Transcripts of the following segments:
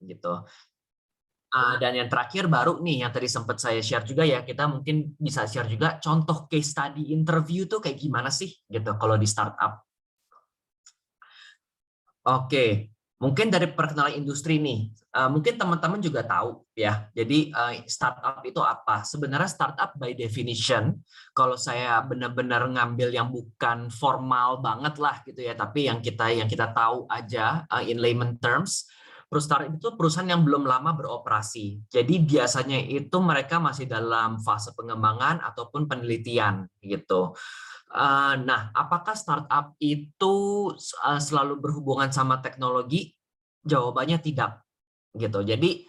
gitu. Dan yang terakhir baru nih yang tadi sempat saya share juga ya, kita mungkin bisa share juga contoh case study interview tuh kayak gimana sih gitu kalau di startup. Oke, mungkin dari perkenalan industri nih, mungkin teman-teman juga tahu ya. Jadi startup itu apa? Sebenarnya startup by definition, kalau saya benar-benar ngambil yang bukan formal banget lah gitu ya, tapi yang kita tahu aja in layman terms, perusahaan itu perusahaan yang belum lama beroperasi. Jadi biasanya itu mereka masih dalam fase pengembangan ataupun penelitian gitu. Nah, apakah startup itu selalu berhubungan sama teknologi? Jawabannya tidak, gitu. Jadi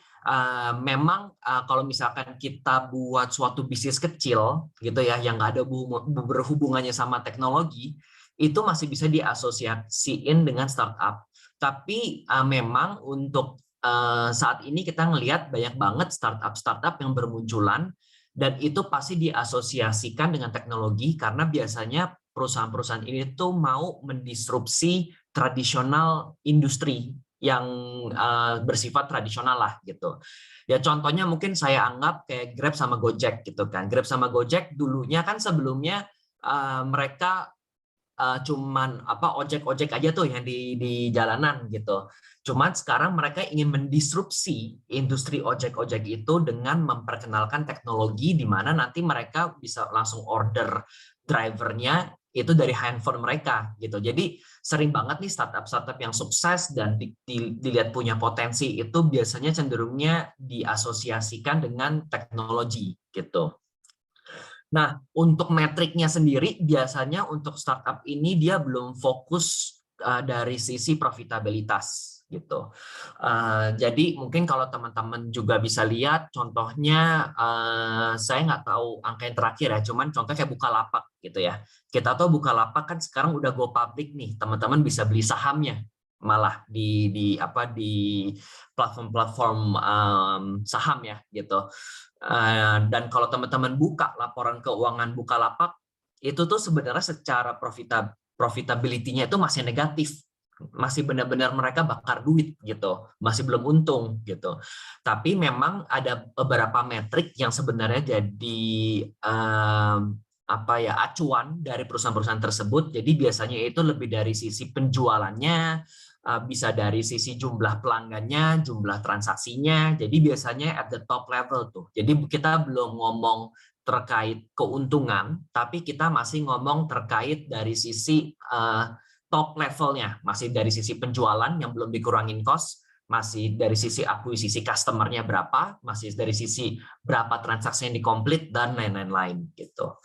memang kalau misalkan kita buat suatu bisnis kecil, gitu ya, yang nggak ada berhubungannya sama teknologi, itu masih bisa diasosiasiin dengan startup. Tapi memang untuk saat ini kita ngelihat banyak banget startup-startup yang bermunculan dan itu pasti diasosiasikan dengan teknologi karena biasanya perusahaan-perusahaan ini tuh mau mendisrupsi tradisional industri yang bersifat tradisional lah gitu. Ya contohnya mungkin saya anggap kayak Grab sama Gojek gitu kan. Grab sama Gojek dulunya kan sebelumnya mereka cuman ojek-ojek aja tuh yang di jalanan gitu. Cuman sekarang mereka ingin mendisrupsi industri ojek-ojek itu dengan memperkenalkan teknologi di mana nanti mereka bisa langsung order drivernya itu dari handphone mereka gitu. Jadi sering banget nih startup-startup yang sukses dan dilihat punya potensi itu biasanya cenderungnya diasosiasikan dengan teknologi gitu. Nah, untuk metriknya sendiri, biasanya untuk startup ini dia belum fokus dari sisi profitabilitas gitu. Jadi mungkin kalau teman-teman juga bisa lihat, contohnya saya nggak tahu angka yang terakhir ya, cuman contohnya kayak Bukalapak gitu ya. Kita tahu Bukalapak kan sekarang udah go public nih, teman-teman bisa beli sahamnya malah di platform-platform saham ya gitu. Dan kalau teman-teman buka laporan keuangan Bukalapak, itu tuh sebenarnya secara profitability-nya itu masih negatif. Masih benar-benar mereka bakar duit gitu, masih belum untung gitu. Tapi memang ada beberapa metrik yang sebenarnya jadi acuan dari perusahaan-perusahaan tersebut. Jadi biasanya itu lebih dari sisi penjualannya, bisa dari sisi jumlah pelanggannya, jumlah transaksinya. Jadi biasanya at the top level tuh. Jadi kita belum ngomong terkait keuntungan, tapi kita masih ngomong terkait dari sisi top levelnya, masih dari sisi penjualan yang belum dikurangin cost, masih dari sisi akuisisi customer-nya berapa, masih dari sisi berapa transaksi yang dikomplit dan lain-lain gitu.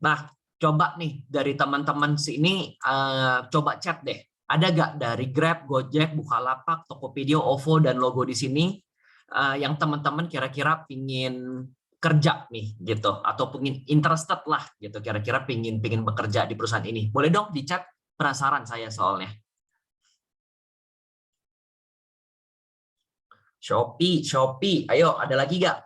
Nah, coba nih dari teman-teman sini coba chat deh. Ada nggak dari Grab, Gojek, Bukalapak, Tokopedia, OVO, dan logo di sini yang teman-teman kira-kira pingin kerja nih gitu atau pingin interested lah gitu kira-kira pingin bekerja di perusahaan ini. Boleh dong di chat, penasaran saya soalnya. Shopee, ayo ada lagi nggak?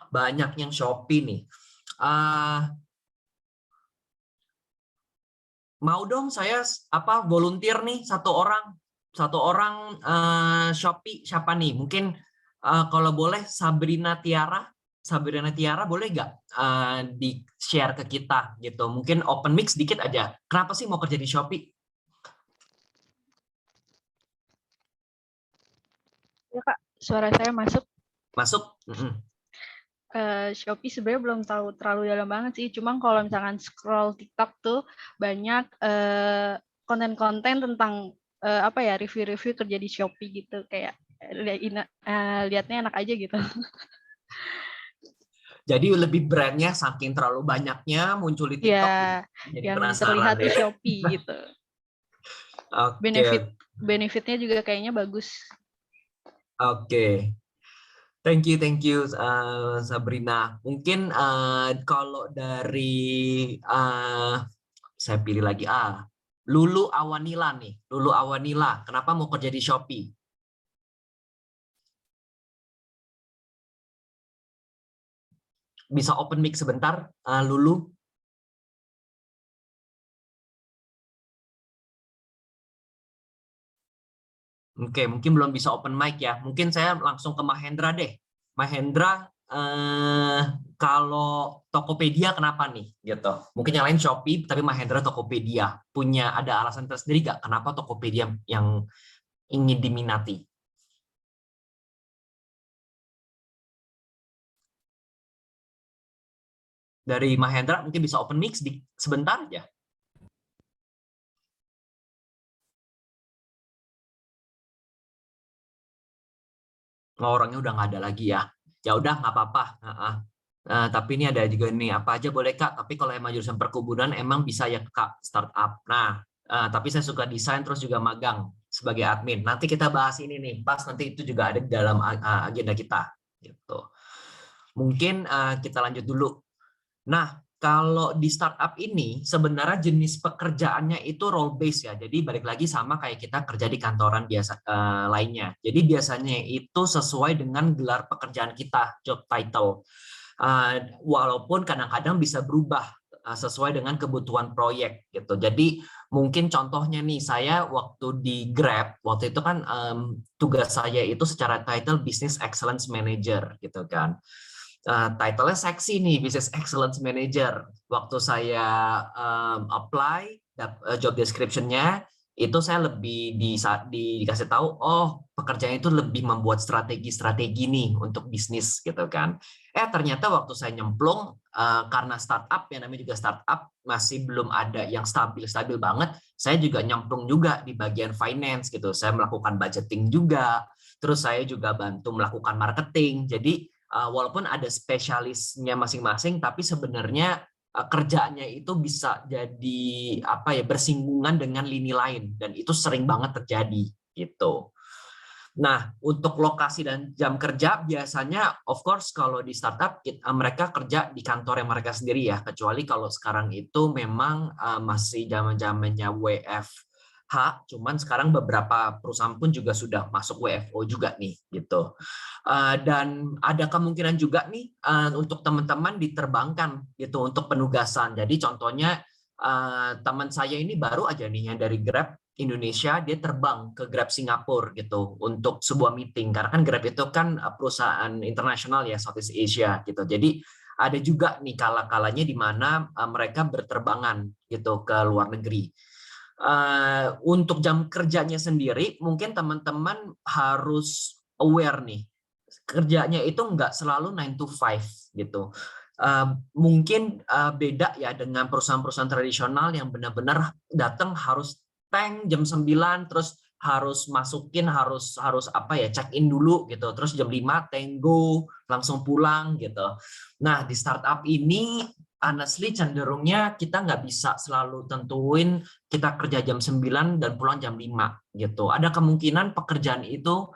Banyak yang Shopee nih. Mau dong saya volunteer nih satu orang Shopee siapa nih? Mungkin kalau boleh Sabrina Tiara boleh nggak di share ke kita gitu? Mungkin open mic sedikit aja. Kenapa sih mau kerja di Shopee? Ya Kak, suara saya masuk. Masuk? Shopee sebenarnya belum tahu terlalu dalam banget sih. Cuma kalau misalkan scroll TikTok tuh banyak konten-konten tentang review-review kerja di Shopee gitu. Kayak lihatnya enak aja gitu. Jadi lebih brandnya saking terlalu banyaknya muncul di TikTok Ya, jadi yang penasaran terlihat tuh deh. Shopee gitu. Oke, Benefitnya juga kayaknya bagus. oke. Thank you, Sabrina. Mungkin kalau dari saya pilih lagi Lulu Awanila nih. Lulu Awanila, kenapa mau kerja di Shopee? Bisa open mic sebentar, Lulu? Oke, mungkin belum bisa open mic ya. Mungkin saya langsung ke Mahendra deh. Mahendra, kalau Tokopedia kenapa nih? Gitu. Mungkin yang lain Shopee, tapi Mahendra Tokopedia. Punya ada alasan tersendiri nggak kenapa Tokopedia yang ingin diminati? Dari Mahendra mungkin bisa open mic sebentar aja. Orangnya udah nggak ada lagi ya. Ya udah nggak apa-apa. Tapi ini ada juga nih, apa aja boleh Kak, tapi kalau emang jurusan perkebunan emang bisa ya Kak startup. Nah, tapi saya suka desain terus juga magang sebagai admin. Nanti kita bahas ini nih, pas nanti itu juga ada di dalam agenda kita. Gitu. Mungkin kita lanjut dulu. Nah, kalau di startup ini sebenarnya jenis pekerjaannya itu role based ya. Jadi balik lagi sama kayak kita kerja di kantoran biasa lainnya. Jadi biasanya itu sesuai dengan gelar pekerjaan kita, job title. Walaupun kadang-kadang bisa berubah sesuai dengan kebutuhan proyek gitu. Jadi mungkin contohnya nih, saya waktu di Grab waktu itu kan tugas saya itu secara title Business Excellence Manager gitu kan. Title-nya seksi nih, Business Excellence Manager. Waktu saya apply job description-nya, itu saya lebih dikasih tahu, oh pekerjaan itu lebih membuat strategi-strategi nih untuk bisnis gitu kan. Ternyata waktu saya nyemplung, karena startup, yang namanya juga startup, masih belum ada yang stabil-stabil banget, saya juga nyemplung juga di bagian finance gitu. Saya melakukan budgeting juga, terus saya juga bantu melakukan marketing. Jadi walaupun ada spesialisnya masing-masing, tapi sebenarnya kerjanya itu bisa jadi apa ya, bersinggungan dengan lini lain, dan itu sering banget terjadi gitu. Nah, untuk lokasi dan jam kerja biasanya of course kalau di startup mereka kerja di kantor yang mereka sendiri ya, kecuali kalau sekarang itu memang masih zaman-zamannya WFH, cuman sekarang beberapa perusahaan pun juga sudah masuk WFO juga nih gitu. Dan ada kemungkinan juga nih untuk teman-teman diterbangkan gitu untuk penugasan. Jadi contohnya teman saya ini baru aja nih yang dari Grab Indonesia, dia terbang ke Grab Singapura gitu untuk sebuah meeting, karena kan Grab itu kan perusahaan internasional ya, Southeast Asia gitu. Jadi ada juga nih kala-kalanya di mana mereka berterbangan gitu ke luar negeri. Untuk jam kerjanya sendiri mungkin teman-teman harus aware nih, kerjanya itu nggak selalu 9 to 5 gitu. Mungkin beda ya dengan perusahaan-perusahaan tradisional yang benar-benar datang harus tank jam 9, terus harus masukin, harus apa ya, check in dulu gitu, terus jam 5 tango langsung pulang gitu. Nah, di startup ini honestly cenderungnya kita nggak bisa selalu tentuin kita kerja jam 9 dan pulang jam 5 gitu. Ada kemungkinan pekerjaan itu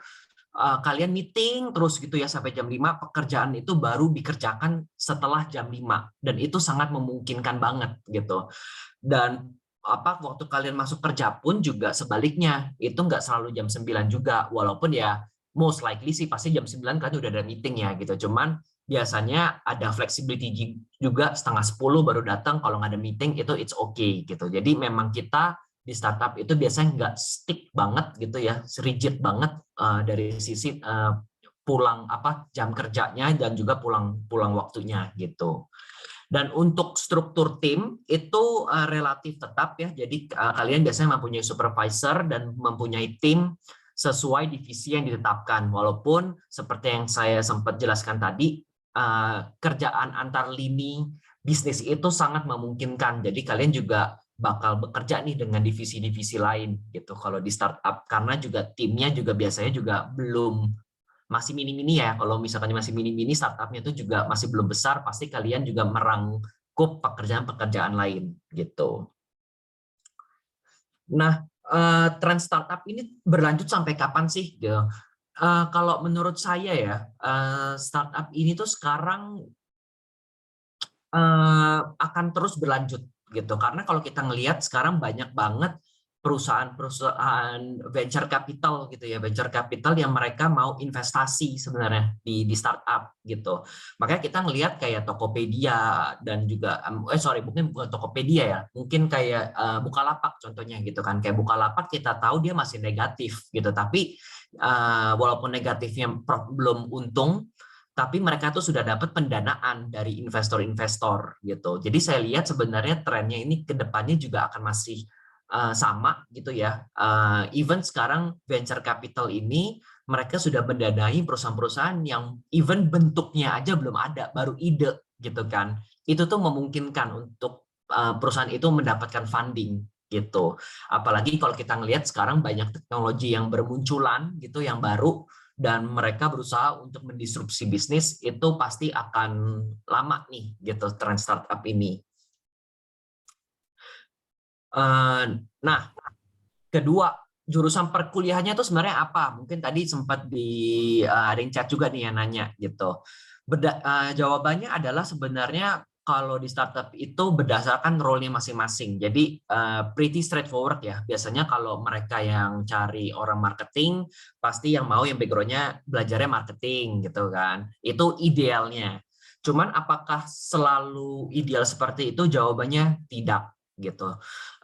kalian meeting terus gitu ya sampai jam 5, pekerjaan itu baru dikerjakan setelah jam 5, dan itu sangat memungkinkan banget gitu. Dan waktu kalian masuk kerja pun juga sebaliknya, itu nggak selalu jam 9 juga, walaupun ya most likely sih pasti jam 9 kalian udah ada meeting ya gitu. Cuman biasanya ada flexibility juga, setengah 10 baru datang, kalau nggak ada meeting itu it's okay gitu. Jadi memang kita di startup itu biasanya nggak stick banget gitu ya, rigid banget dari sisi pulang jam kerjanya dan juga pulang waktunya gitu. Dan untuk struktur tim itu relatif tetap ya. Jadi kalian biasanya mempunyai supervisor dan mempunyai tim sesuai divisi yang ditetapkan. Walaupun seperti yang saya sempat jelaskan tadi, kerjaan antar lini bisnis itu sangat memungkinkan. Jadi kalian juga bakal bekerja nih dengan divisi-divisi lain gitu kalau di startup, karena juga timnya juga biasanya juga masih mini-mini ya. Kalau misalkan masih mini-mini, startupnya itu juga masih belum besar, pasti kalian juga merangkup pekerjaan-pekerjaan lain gitu. Nah, tren startup ini berlanjut sampai kapan sih? Kalau menurut saya ya, startup ini tuh sekarang akan terus berlanjut gitu, karena kalau kita ngelihat sekarang banyak banget perusahaan-perusahaan venture capital gitu ya, venture capital yang mereka mau investasi sebenarnya di startup gitu. Makanya kita ngelihat kayak Tokopedia dan juga mungkin bukan Tokopedia ya, mungkin kayak Bukalapak contohnya gitu kan. Kayak Bukalapak kita tahu dia masih negatif gitu, tapi walaupun negatifnya belum untung, tapi mereka tuh sudah dapat pendanaan dari investor-investor gitu. Jadi saya lihat sebenarnya trennya ini ke depannya juga akan masih sama gitu ya. Even sekarang venture capital ini mereka sudah mendanai perusahaan-perusahaan yang even bentuknya aja belum ada, baru ide gitu kan. Itu tuh memungkinkan untuk perusahaan itu mendapatkan funding gitu. Apalagi kalau kita ngelihat sekarang banyak teknologi yang bermunculan gitu, yang baru, dan mereka berusaha untuk mendisrupsi bisnis, itu pasti akan lama nih gitu tren startup ini. Nah, kedua, jurusan perkuliahannya itu sebenarnya apa? Mungkin tadi sempat ada yang chat juga nih yang nanya gitu. Jawabannya adalah sebenarnya kalau di startup itu berdasarkan role-nya masing-masing. Jadi pretty straightforward ya. Biasanya kalau mereka yang cari orang marketing, pasti yang mau yang background-nya belajarnya marketing gitu kan. Itu idealnya. Cuman apakah selalu ideal seperti itu? Jawabannya tidak gitu.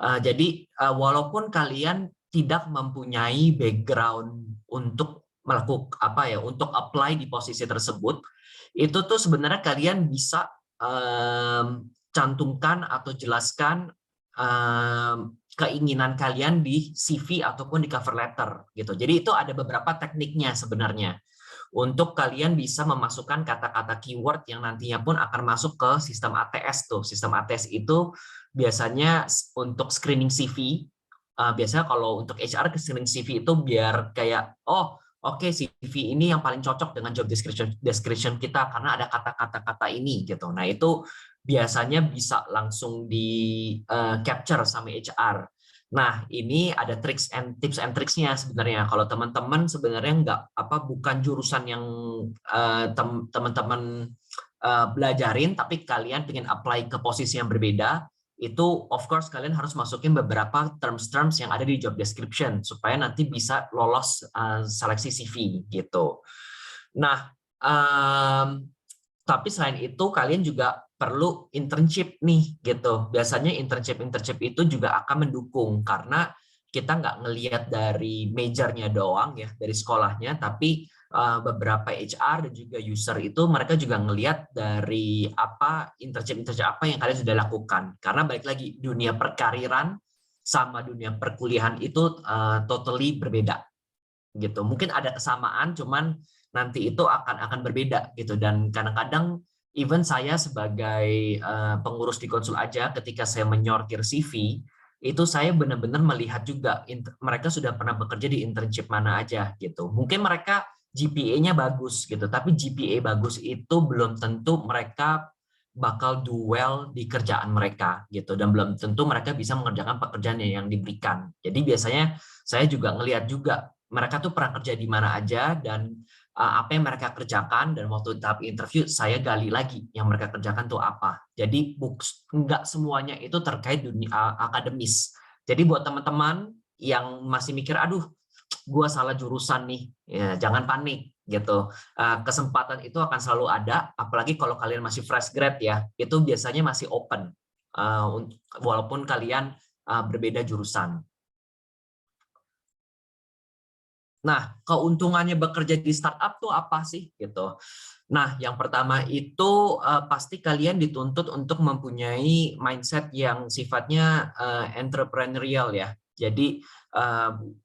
Jadi walaupun kalian tidak mempunyai background untuk untuk apply di posisi tersebut, itu tuh sebenarnya kalian bisa cantumkan atau jelaskan keinginan kalian di CV ataupun di cover letter gitu. Jadi itu ada beberapa tekniknya sebenarnya untuk kalian bisa memasukkan kata-kata keyword yang nantinya pun akan masuk ke sistem ATS tuh. Sistem ATS itu biasanya untuk screening CV. Biasanya kalau untuk HR ke screening CV itu biar kayak oke, CV ini yang paling cocok dengan job description kita karena ada kata-kata ini gitu. Nah, itu biasanya bisa langsung di capture sama HR. Nah, ini ada tips and tricksnya sebenarnya. Kalau teman-teman sebenarnya bukan jurusan yang teman-teman belajarin, tapi kalian pengen apply ke posisi yang berbeda, itu of course kalian harus masukin beberapa terms yang ada di job description supaya nanti bisa lolos seleksi CV gitu. Nah, tapi selain itu kalian juga perlu internship nih gitu. Biasanya internship itu juga akan mendukung karena kita nggak ngelihat dari majornya doang ya, dari sekolahnya, tapi beberapa HR dan juga user itu mereka juga ngelihat dari internship apa yang kalian sudah lakukan. Karena balik lagi, dunia perkariran sama dunia perkuliahan itu totally berbeda gitu. Mungkin ada kesamaan, cuman nanti itu akan berbeda gitu. Dan kadang-kadang even saya sebagai pengurus di Konsul Aja, ketika saya menyortir CV, itu saya benar-benar melihat juga mereka sudah pernah bekerja di internship mana aja gitu. Mungkin mereka GPA-nya bagus gitu, tapi GPA bagus itu belum tentu mereka bakal do well di kerjaan mereka gitu, dan belum tentu mereka bisa mengerjakan pekerjaan yang diberikan. Jadi biasanya saya juga ngelihat juga mereka tuh pernah kerja di mana aja dan apa yang mereka kerjakan, dan waktu tahap interview saya gali lagi yang mereka kerjakan tuh apa. Jadi nggak semuanya itu terkait dunia akademis. Jadi buat teman-teman yang masih mikir, aduh, gue salah jurusan nih, ya, jangan panik gitu. Kesempatan itu akan selalu ada, apalagi kalau kalian masih fresh grad ya, itu biasanya masih open walaupun kalian berbeda jurusan. Nah, keuntungannya bekerja di startup tuh apa sih gitu. Nah, yang pertama itu pasti kalian dituntut untuk mempunyai mindset yang sifatnya entrepreneurial ya. Jadi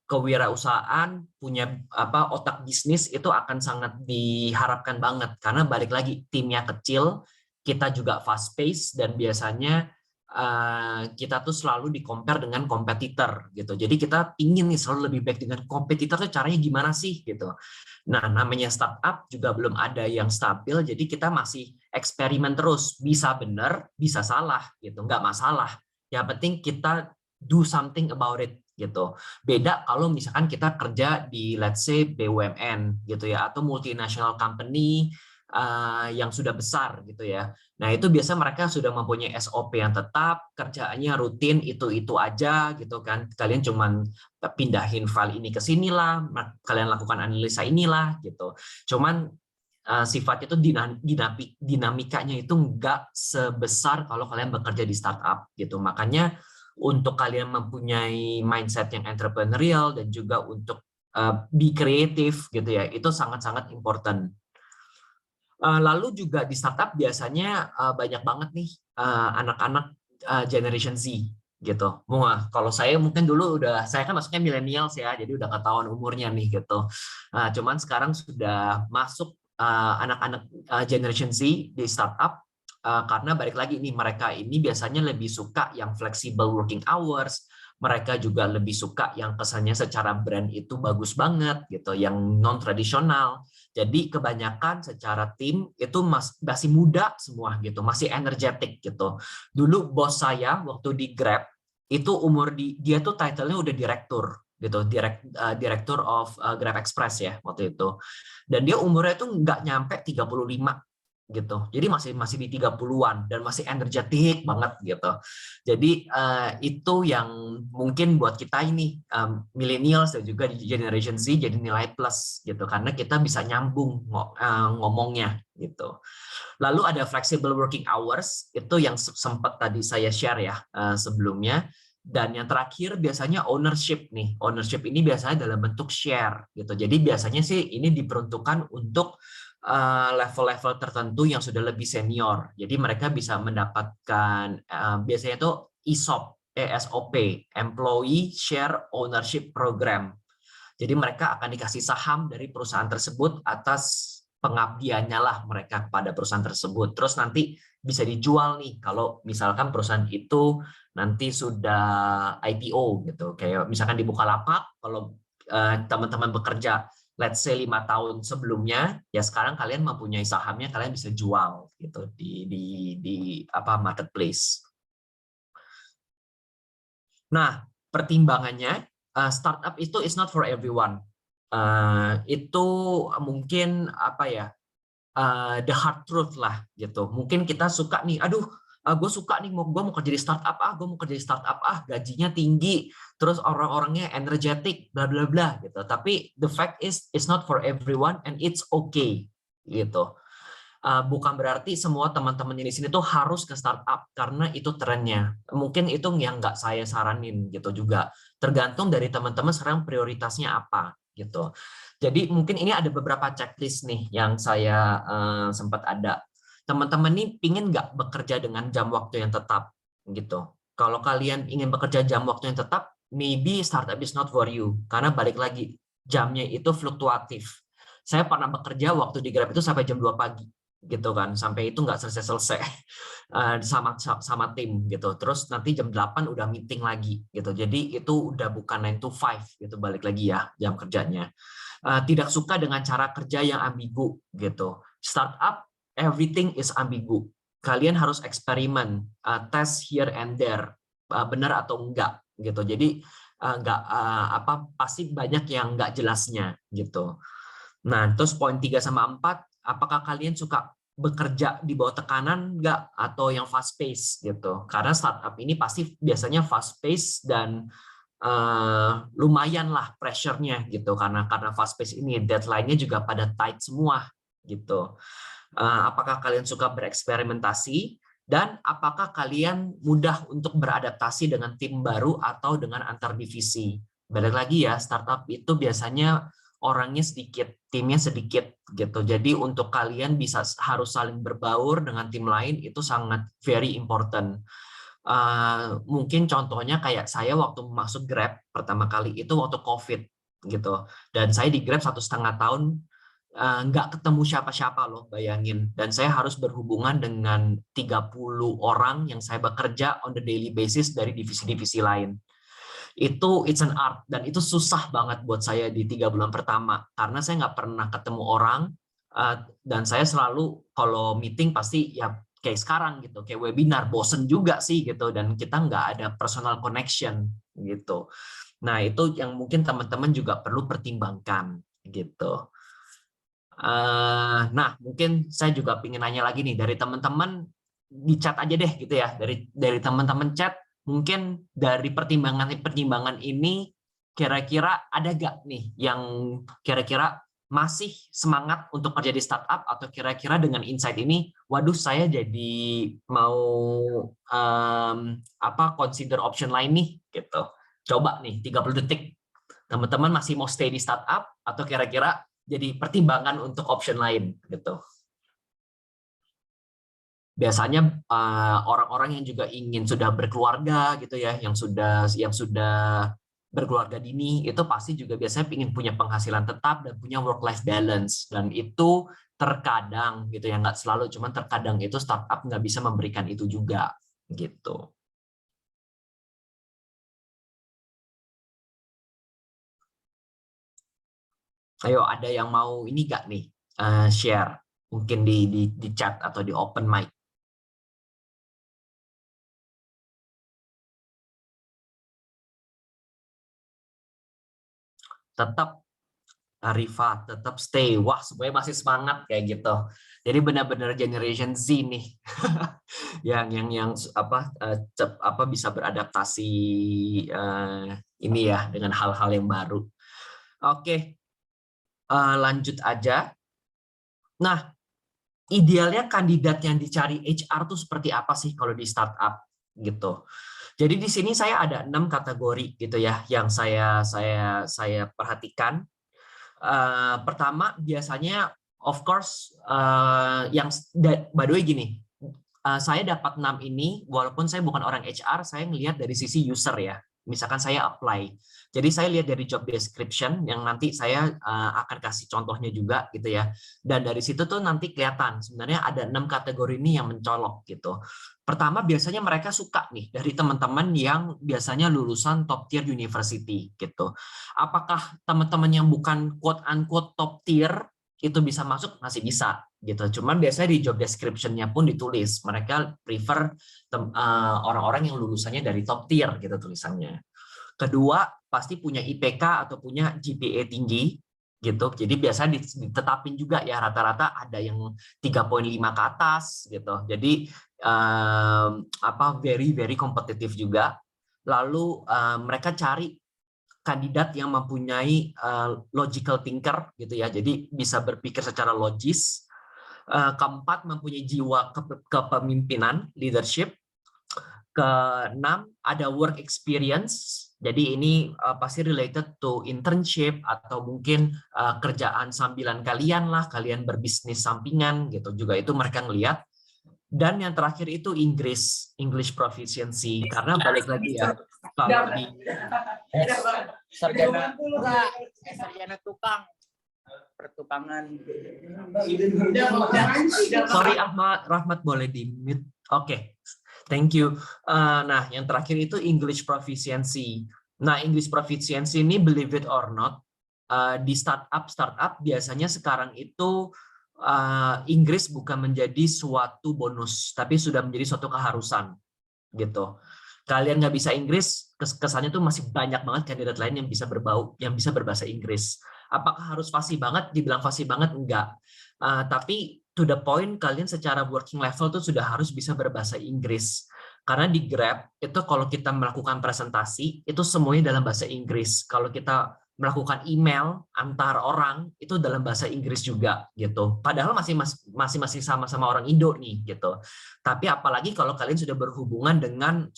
kewirausahaan, punya otak bisnis itu akan sangat diharapkan banget karena balik lagi timnya kecil, kita juga fast pace, dan biasanya kita tuh selalu di-compare dengan kompetitor gitu. Jadi kita ingin nih selalu lebih baik dengan kompetitor tuh caranya gimana sih gitu. Nah, namanya startup juga belum ada yang stabil, jadi kita masih eksperimen terus. Bisa benar, bisa salah gitu, nggak masalah. Yang penting kita do something about it gitu. Beda kalau misalkan kita kerja di let's say BUMN gitu ya, atau multinational company yang sudah besar gitu ya. Nah, itu biasa mereka sudah mempunyai SOP yang tetap, kerjaannya rutin itu aja gitu kan. Kalian cuman pindahin file ini ke sinilah, kalian lakukan analisa inilah gitu. Cuman sifatnya itu dinamikanya itu nggak sebesar kalau kalian bekerja di startup gitu. Makanya untuk kalian mempunyai mindset yang entrepreneurial dan juga untuk be kreatif gitu ya, itu sangat-sangat important. Lalu juga di startup biasanya banyak banget nih anak-anak Generation Z gitu. Kalau saya mungkin dulu saya kan masuknya millennials ya, jadi udah ketahuan umurnya nih gitu. Cuman sekarang sudah masuk anak-anak Generation Z di startup karena balik lagi nih mereka ini biasanya lebih suka yang flexible working hours. Mereka juga lebih suka yang kesannya secara brand itu bagus banget gitu, yang non tradisional. Jadi kebanyakan secara tim itu masih muda semua gitu, masih energetik gitu. Dulu bos saya waktu di Grab itu dia tuh title-nya udah direktur gitu, direktur of Grab Express ya waktu itu. Dan dia umurnya tuh nggak nyampe 35 gitu. Jadi masih di 30-an dan masih energetik banget gitu. Jadi itu yang mungkin buat kita ini millennials dan juga generation Z jadi nilai plus gitu karena kita bisa nyambung ngomongnya gitu. Lalu ada flexible working hours itu yang sempat tadi saya share ya sebelumnya. Dan yang terakhir biasanya ownership nih. Ownership ini biasanya dalam bentuk share gitu. Jadi biasanya sih ini diperuntukkan untuk level-level tertentu yang sudah lebih senior. Jadi mereka bisa mendapatkan biasanya itu ESOP, Employee Share Ownership Program. Jadi mereka akan dikasih saham dari perusahaan tersebut atas pengabdiannya lah mereka pada perusahaan tersebut. Terus nanti bisa dijual nih kalau misalkan perusahaan itu nanti sudah IPO gitu. Kayak misalkan di Bukalapak, kalau teman-teman bekerja let's say 5 tahun sebelumnya, ya sekarang kalian mempunyai sahamnya, kalian bisa jual gitu di marketplace. Nah, pertimbangannya startup itu is not for everyone. Itu mungkin the hard truth lah gitu. Mungkin kita suka nih, gue suka nih, gue mau kerja di startup gajinya tinggi, terus orang-orangnya energetic, bla bla bla gitu. Tapi the fact is, it's not for everyone and it's okay gitu. Bukan berarti semua teman-teman di sini tuh harus ke startup karena itu trennya. Mungkin itu yang nggak saya saranin gitu juga. Tergantung dari teman-teman sekarang prioritasnya apa gitu. Jadi mungkin ini ada beberapa checklist nih yang saya sempat ada. Teman-teman nih pingin nggak bekerja dengan jam waktu yang tetap gitu. Kalau kalian ingin bekerja jam waktu yang tetap, maybe startup is not for you. Karena balik lagi, jamnya itu fluktuatif. Saya pernah bekerja waktu di Grab itu sampai jam 2 pagi gitu kan, sampai itu nggak selesai sama tim gitu. Terus nanti jam 8 udah meeting lagi gitu. Jadi itu udah bukan 9 to 5 gitu, balik lagi ya jam kerjanya. Tidak suka dengan cara kerja yang ambigu gitu. Startup everything is ambigu. Kalian harus eksperimen, test here and there, benar atau enggak gitu. Jadi pasti banyak yang enggak jelasnya gitu. Nah, terus poin 3 sama 4, apakah kalian suka bekerja di bawah tekanan enggak atau yang fast pace gitu. Karena startup ini pasti biasanya fast pace dan lumayan lah pressure-nya gitu karena fast pace ini deadline-nya juga pada tight semua gitu. Apakah kalian suka bereksperimentasi dan apakah kalian mudah untuk beradaptasi dengan tim baru atau dengan antar divisi? Balik lagi ya, startup itu biasanya orangnya sedikit, timnya sedikit gitu. Jadi untuk kalian bisa harus saling berbaur dengan tim lain itu sangat very important. Mungkin contohnya kayak saya waktu masuk Grab pertama kali itu waktu COVID gitu, dan saya di Grab 1,5 tahun nggak ketemu siapa-siapa loh, bayangin. Dan saya harus berhubungan dengan 30 orang yang saya bekerja on the daily basis dari divisi-divisi lain. It's an art dan itu susah banget buat saya di 3 bulan pertama karena saya nggak pernah ketemu orang dan saya selalu kalau meeting pasti ya kayak sekarang gitu, kayak webinar, bosen juga sih gitu, dan kita nggak ada personal connection gitu. Nah itu yang mungkin teman-teman juga perlu pertimbangkan gitu. Nah, mungkin saya juga ingin nanya lagi nih dari teman-teman di chat aja deh gitu ya. Dari teman-teman chat, mungkin dari pertimbangan ini kira-kira ada gak nih yang kira-kira masih semangat untuk kerja di startup, atau kira-kira dengan insight ini, waduh saya jadi mau consider option lain nih gitu. Coba nih 30 detik. Teman-teman masih mau stay di startup atau kira-kira jadi pertimbangan untuk option lain gitu. Biasanya orang-orang yang juga ingin sudah berkeluarga gitu ya, yang sudah berkeluarga dini, itu pasti juga biasanya ingin punya penghasilan tetap dan punya work life balance, dan itu terkadang gitu ya, nggak selalu, cuman terkadang itu startup nggak bisa memberikan itu juga gitu. Ayo, ada yang mau ini nggak nih, share mungkin di chat atau di open mic. Tetap Rifa, tetap stay. Wah, semuanya masih semangat kayak gitu. Jadi benar-benar generation Z nih, yang bisa beradaptasi ini ya dengan hal-hal yang baru. Oke, lanjut aja. Nah, idealnya kandidat yang dicari HR tuh seperti apa sih kalau di startup gitu. Jadi di sini saya ada 6 kategori gitu ya yang saya perhatikan. Pertama biasanya of course by the way gini, saya dapat 6 ini walaupun saya bukan orang HR, saya ngelihat dari sisi user ya. Misalkan saya apply, jadi saya lihat dari job description yang nanti saya akan kasih contohnya juga gitu ya, dan dari situ tuh nanti kelihatan sebenarnya ada 6 kategori ini yang mencolok gitu. Pertama, biasanya mereka suka nih dari teman-teman yang biasanya lulusan top tier university gitu. Apakah teman-teman yang bukan quote unquote top tier itu bisa masuk? Masih bisa gitu. Cuman biasanya di job description-nya pun ditulis mereka prefer orang-orang yang lulusannya dari top tier gitu tulisannya. Kedua, pasti punya IPK atau punya GPA tinggi gitu. Jadi biasa ditetapin juga ya, rata-rata ada yang 3,5 ke atas gitu. Jadi very very kompetitif juga. Lalu mereka cari kandidat yang mempunyai logical thinker gitu ya. Jadi bisa berpikir secara logis. Keempat, mempunyai jiwa kepemimpinan, leadership. Keenam, ada work experience. Jadi ini pasti related to internship atau mungkin kerjaan sambilan kalian lah, kalian berbisnis sampingan gitu. Juga itu mereka ngelihat. Dan yang terakhir itu English proficiency, karena balik lagi ya, kalau di sarjana tukang pertukangan. Sorry Rahmat boleh di mute. Oke. Thank you. Nah, yang terakhir itu English proficiency. Nah, English proficiency ini believe it or not, di startup biasanya sekarang itu Inggris bukan menjadi suatu bonus, tapi sudah menjadi suatu keharusan gitu. Kalian nggak bisa Inggris, kesannya tuh masih banyak banget kandidat lain yang bisa berbahasa Inggris. Apakah harus fasih banget? Dibilang fasih banget enggak. Tapi to the point, kalian secara working level tuh sudah harus bisa berbahasa Inggris. Karena di Grab itu kalau kita melakukan presentasi itu semuanya dalam bahasa Inggris. Kalau kita melakukan email antar orang itu dalam bahasa Inggris juga gitu. Padahal masih sama-sama orang Indo nih gitu. Tapi apalagi kalau kalian sudah berhubungan dengan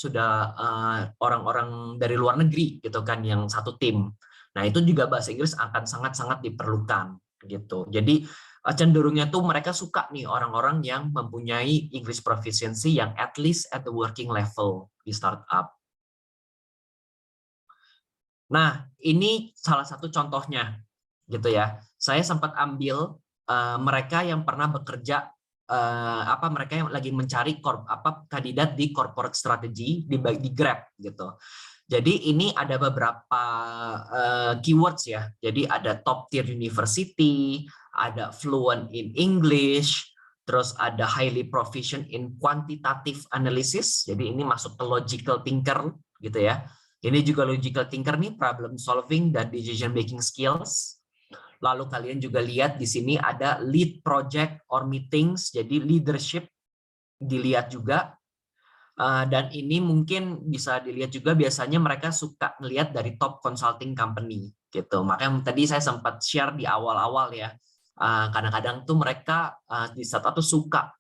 orang-orang dari luar negeri gitu kan, yang satu tim. Nah, itu juga bahasa Inggris akan sangat-sangat diperlukan gitu. Jadi cenderungnya tuh mereka suka nih orang-orang yang mempunyai English proficiency yang at least at the working level di startup. Nah, ini salah satu contohnya gitu ya. Saya sempat ambil mereka yang pernah bekerja, mereka yang lagi mencari kandidat di corporate strategy di Grab gitu. Jadi ini ada beberapa keywords ya. Jadi ada top tier university, ada fluent in English, terus ada highly proficient in quantitative analysis. Jadi ini masuk ke logical thinker gitu ya. Ini juga logical thinker nih, problem solving dan decision making skills. Lalu kalian juga lihat di sini ada lead project or meetings, jadi leadership dilihat juga. Dan ini mungkin bisa dilihat juga biasanya mereka suka melihat dari top consulting company gitu. Makanya tadi saya sempat share di awal-awal ya. Kadang-kadang tuh mereka di startup tuh suka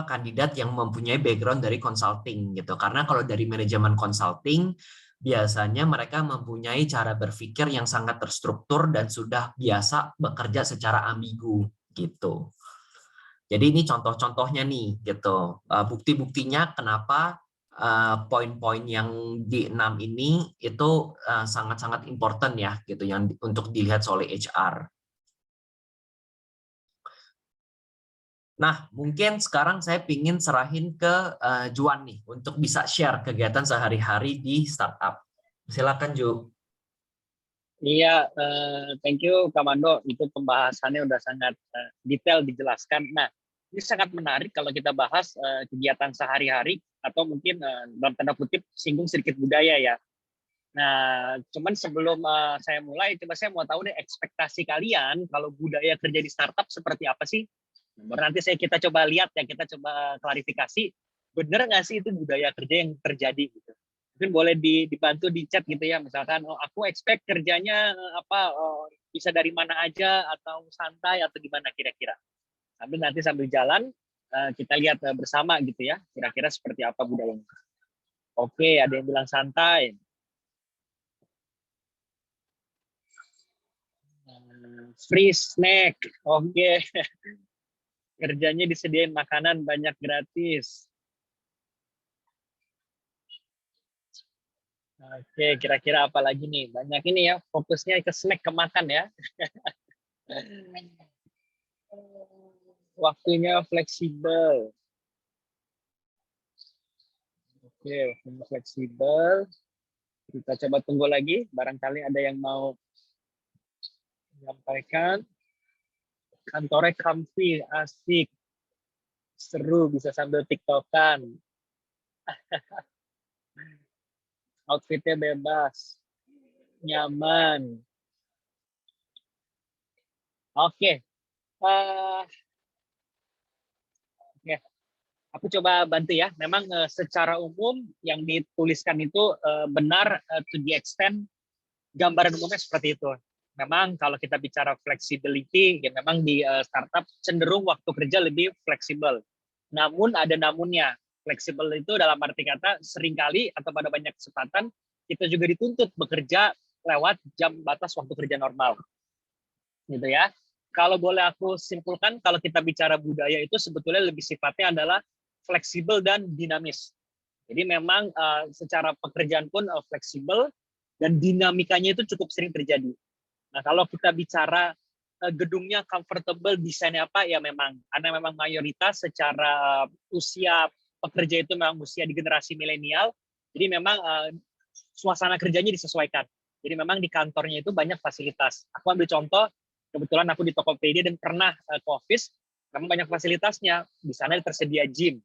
kandidat yang mempunyai background dari consulting gitu. Karena kalau dari manajemen consulting biasanya mereka mempunyai cara berpikir yang sangat terstruktur dan sudah biasa bekerja secara ambigu gitu. Jadi ini contoh-contohnya nih gitu. Bukti-buktinya kenapa poin-poin yang di 6 ini itu sangat-sangat important ya gitu yang untuk dilihat oleh HR. Nah, mungkin sekarang saya ingin serahin ke Juan nih untuk bisa share kegiatan sehari-hari di startup. Silakan Ju. Iya, thank you Kak Mando. Itu pembahasannya udah sangat detail dijelaskan. Nah, ini sangat menarik kalau kita bahas kegiatan sehari-hari atau mungkin dalam tanda kutip singgung sedikit budaya ya. Nah, cuman sebelum saya mulai, coba saya mau tahu deh ekspektasi kalian kalau budaya kerja di startup seperti apa sih? Baru nanti kita coba lihat ya, kita coba klarifikasi, bener nggak sih itu budaya kerja yang terjadi gitu. Mungkin boleh dibantu di chat gitu ya, misalkan oh, aku expect kerjanya bisa dari mana aja atau santai atau gimana kira-kira. Sambil jalan kita lihat bersama gitu ya, kira-kira seperti apa budayanya. Oke, ada yang bilang santai. Free snack, oke. Kerjanya disediain makanan banyak gratis. Oke, kira-kira apa lagi nih? Banyak ini ya, fokusnya ke snack, ke makan ya. Waktunya fleksibel. Oke, waktunya fleksibel. Kita coba tunggu lagi, barangkali ada yang mau menyampaikan. Kantornya comfy, asik, seru, bisa sambil tiktokan. Outfitnya bebas, nyaman. Oke, aku coba bantu ya. Memang secara umum yang dituliskan itu benar to the extent gambaran umumnya seperti itu. Memang kalau kita bicara flexibility, ya memang di startup cenderung waktu kerja lebih fleksibel. Namun ada namunnya. Fleksibel itu dalam arti kata seringkali atau pada banyak kesempatan kita juga dituntut bekerja lewat jam batas waktu kerja normal. Gitu ya. Kalau boleh aku simpulkan, kalau kita bicara budaya itu sebetulnya lebih sifatnya adalah fleksibel dan dinamis. Jadi memang secara pekerjaan pun fleksibel dan dinamikanya itu cukup sering terjadi. Nah, kalau kita bicara gedungnya comfortable, desainnya apa, ya memang karena memang mayoritas secara usia pekerja itu memang usia di generasi milenial, jadi memang suasana kerjanya disesuaikan. Jadi memang di kantornya itu banyak fasilitas. Aku ambil contoh, kebetulan aku di Tokopedia dan pernah ke office, memang banyak fasilitasnya. Di sana tersedia gym.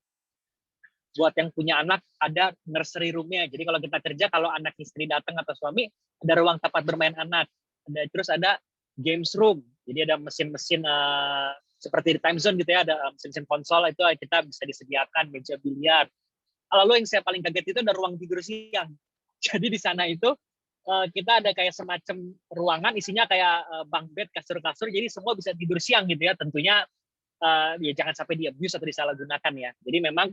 Buat yang punya anak, ada nursery room-nya. Jadi kalau kita kerja, kalau anak istri datang atau suami, ada ruang tempat bermain anak. Terus ada games room, jadi ada mesin-mesin seperti di time zone gitu ya, ada mesin-mesin konsol itu kita bisa disediakan, meja biliar. Lalu yang saya paling kaget itu ada ruang tidur siang. Jadi di sana itu kita ada kayak semacam ruangan isinya kayak bunk bed, kasur-kasur, jadi semua bisa tidur siang gitu ya. Tentunya ya jangan sampai di-abuse atau disalahgunakan ya. Jadi memang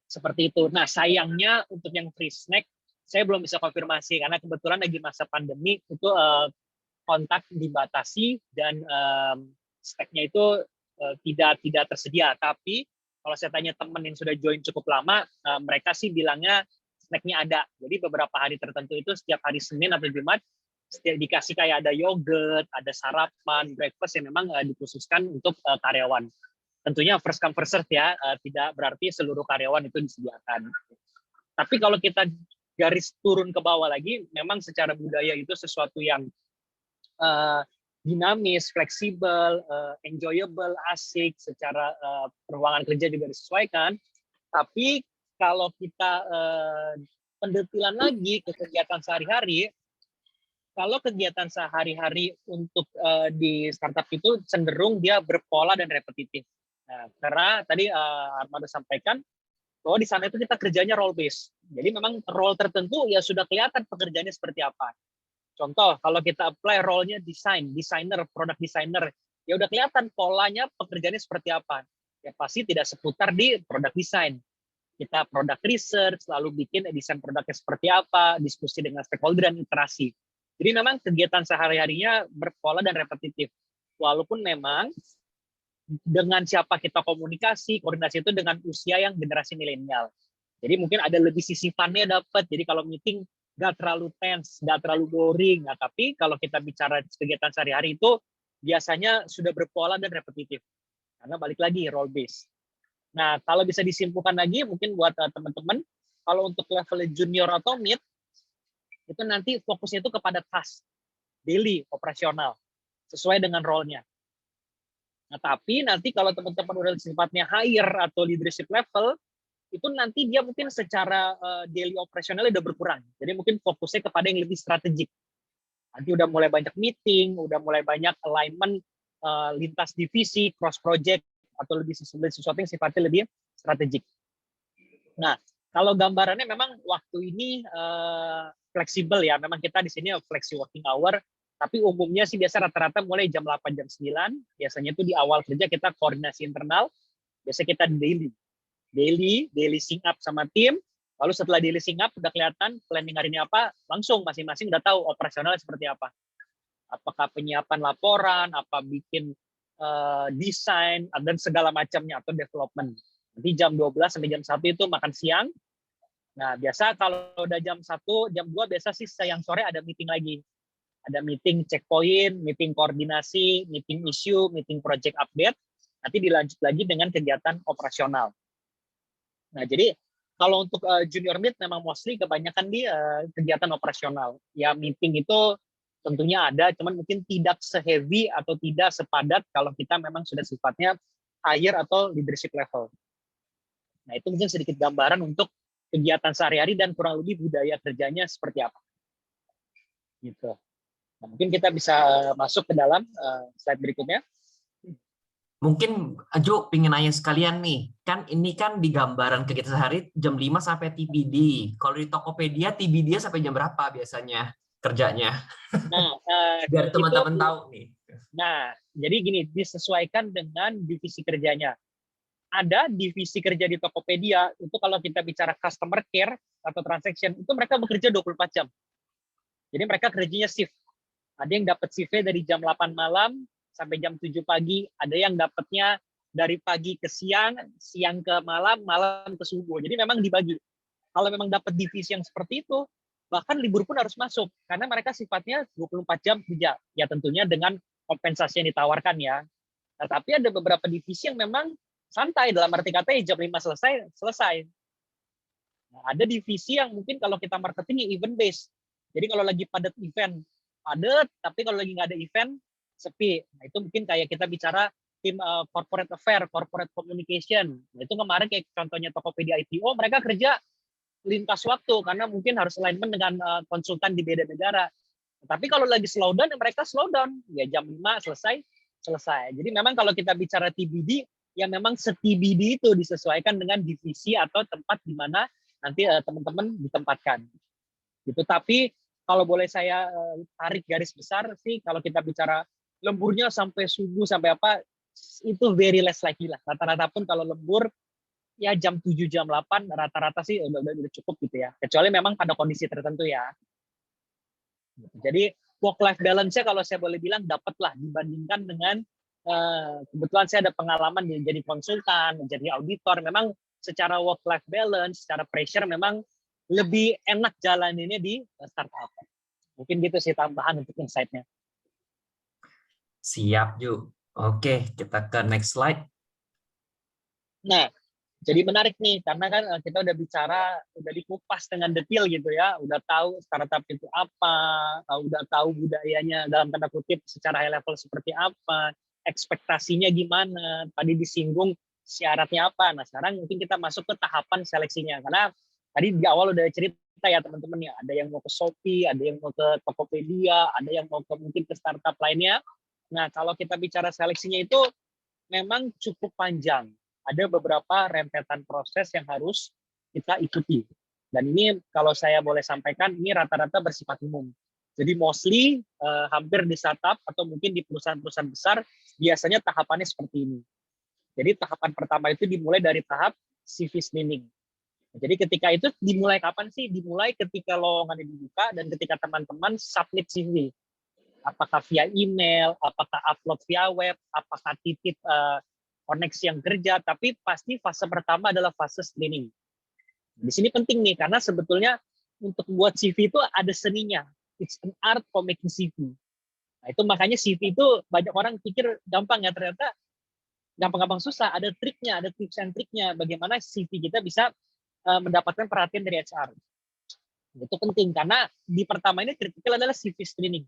seperti itu. Nah sayangnya untuk yang free snack saya belum bisa konfirmasi karena kebetulan lagi masa pandemi itu kontak dibatasi dan snacknya itu tidak tersedia. Tapi kalau saya tanya teman yang sudah join cukup lama, mereka sih bilangnya snacknya ada. Jadi beberapa hari tertentu itu setiap hari Senin atau Jumat dikasih kayak ada yogurt, ada sarapan, breakfast yang memang dikhususkan untuk karyawan. Tentunya first come first serve ya, tidak berarti seluruh karyawan itu disediakan. Tapi kalau kita garis turun ke bawah lagi, memang secara budaya itu sesuatu yang dinamis, fleksibel, enjoyable, asik, secara ruangan kerja juga disesuaikan. Tapi kalau kita pendetilan lagi ke kegiatan sehari-hari, Kalau kegiatan sehari-hari untuk di startup itu cenderung dia berpola dan repetitif. Nah, karena tadi Armando sampaikan bahwa di sana itu kita kerjanya role based. Jadi memang role tertentu ya sudah kelihatan pekerjaannya seperti apa. Contoh, kalau kita apply role-nya designer, product designer, ya udah kelihatan polanya pekerjaannya seperti apa. Ya pasti tidak seputar di product design. Kita product research, lalu bikin desain produknya seperti apa, diskusi dengan stakeholder dan iterasi. Jadi memang kegiatan sehari-harinya berpola dan repetitif. Walaupun memang dengan siapa kita komunikasi, koordinasi itu dengan usia yang generasi milenial. Jadi mungkin ada lebih sisi fun-nya dapat. Jadi kalau meeting nggak terlalu tense, nggak terlalu boring. Nah, tapi kalau kita bicara kegiatan sehari-hari itu biasanya sudah berpola dan repetitif. Karena balik lagi role based. Nah, kalau bisa disimpulkan lagi mungkin buat teman-teman, kalau untuk level junior atau mid, itu nanti fokusnya itu kepada task, daily, operasional, sesuai dengan role-nya. Nah, tapi nanti kalau teman-teman udah sifatnya higher atau leadership level, itu nanti dia mungkin secara daily operasional udah berkurang. Jadi mungkin fokusnya kepada yang lebih strategik. Nanti udah mulai banyak meeting, udah mulai banyak alignment lintas divisi, cross project, atau lebih sesuatu yang sifatnya lebih strategik. Nah, kalau gambarannya memang waktu ini fleksibel ya. Memang kita di sini flexi working hour, tapi umumnya sih biasa rata-rata mulai jam 8, jam 9. Biasanya itu di awal kerja kita koordinasi internal, biasa kita daily sync up sama tim. Lalu setelah daily sync up udah kelihatan planning hari ini apa, langsung masing-masing udah tahu operasionalnya seperti apa. Apakah penyiapan laporan, apa bikin desain, dan segala macamnya, atau development. Nanti jam 12 sampai jam 1 itu makan siang. Nah, biasa kalau udah jam 1, jam 2 biasa sih siang sore ada meeting lagi. Ada meeting checkpoint, meeting koordinasi, meeting issue, meeting project update. Nanti dilanjut lagi dengan kegiatan operasional. Nah, jadi kalau untuk junior mid memang mostly kebanyakan di kegiatan operasional. Ya, meeting itu tentunya ada, cuman mungkin tidak se-heavy atau tidak sepadat kalau kita memang sudah sifatnya higher atau leadership level. Nah, itu mungkin sedikit gambaran untuk kegiatan sehari-hari dan kurang lebih budaya kerjanya seperti apa. Gitu. Nah, mungkin kita bisa masuk ke dalam slide berikutnya. Mungkin Jo pengen nanya sekalian nih, kan ini kan di gambaran kegiatan sehari jam 5 sampai TBD. Kalau di Tokopedia, TBD sampai jam berapa biasanya kerjanya? Nah, biar teman-teman tahu nih. Nah, jadi gini, disesuaikan dengan divisi kerjanya. Ada divisi kerja di Tokopedia, itu kalau kita bicara customer care atau transaction, itu mereka bekerja 24 jam. Jadi mereka kerjanya shift. Ada yang dapat shift-nya dari jam 8 malam sampai jam 7 pagi, ada yang dapatnya dari pagi ke siang, siang ke malam, malam ke subuh. Jadi memang dibagi. Kalau memang dapat divisi yang seperti itu, bahkan libur pun harus masuk, karena mereka sifatnya 24 jam kerja. Ya tentunya dengan kompensasi yang ditawarkan ya. Nah, tapi ada beberapa divisi yang memang santai, dalam arti kata jam 5 selesai. Nah, ada divisi yang mungkin kalau kita marketing event based. Jadi kalau lagi padat event, padat, tapi kalau lagi nggak ada event, sepi. Nah, itu mungkin kayak kita bicara tim corporate affair, corporate communication. Nah, itu kemarin kayak contohnya Tokopedia IPO, mereka kerja lintas waktu karena mungkin harus alignment dengan konsultan di beda negara. Tapi kalau lagi slowdown, mereka slowdown. Ya jam 5 selesai. Jadi memang kalau kita bicara TBD, ya memang se-TBD itu disesuaikan dengan divisi atau tempat di mana nanti teman-teman ditempatkan. Gitu. Tapi kalau boleh saya tarik garis besar sih, kalau kita bicara lemburnya sampai subuh sampai apa, itu very less likely lah. Rata-rata pun kalau lembur ya jam 7, jam 8 rata-rata sih udah cukup gitu ya. Kecuali memang pada kondisi tertentu ya. Jadi work-life balance-nya kalau saya boleh bilang dapatlah dibandingkan dengan kebetulan saya ada pengalaman jadi konsultan, menjadi auditor. Memang secara work-life balance, secara pressure memang lebih enak jalaninnya di startup. Mungkin gitu sih tambahan untuk insight-nya. Siap, Ju. Oke, kita ke next slide. Nah, jadi menarik nih, karena kan kita udah bicara, udah dikupas dengan detail gitu ya, udah tahu startup itu apa, udah tahu budayanya dalam tanda kutip secara high level seperti apa, ekspektasinya gimana, tadi disinggung syaratnya apa. Nah, sekarang mungkin kita masuk ke tahapan seleksinya, karena tadi di awal udah cerita kita ya teman-teman ya. Ada yang mau ke Shopee, ada yang mau ke Tokopedia, ada yang mau ke mungkin ke startup lainnya. Nah, kalau kita bicara seleksinya itu memang cukup panjang. Ada beberapa rentetan proses yang harus kita ikuti. Dan ini kalau saya boleh sampaikan, ini rata-rata bersifat umum. Jadi mostly hampir di startup atau mungkin di perusahaan-perusahaan besar, biasanya tahapannya seperti ini. Jadi tahapan pertama itu dimulai dari tahap CV screening. Jadi ketika itu dimulai kapan sih? Dimulai ketika lowongannya dibuka dan ketika teman-teman submit CV. Apakah via email, apakah upload via web, apakah titip koneksi yang kerja, tapi pasti fase pertama adalah fase screening. Di sini penting nih, karena sebetulnya untuk buat CV itu ada seninya. It's an art for making CV. Nah, itu makanya CV itu banyak orang pikir gampang ya, ternyata gampang-gampang susah. Ada triknya, ada tips and triknya bagaimana CV kita bisa mendapatkan perhatian dari HR. Itu penting, karena di pertama ini kritikal adalah CV screening.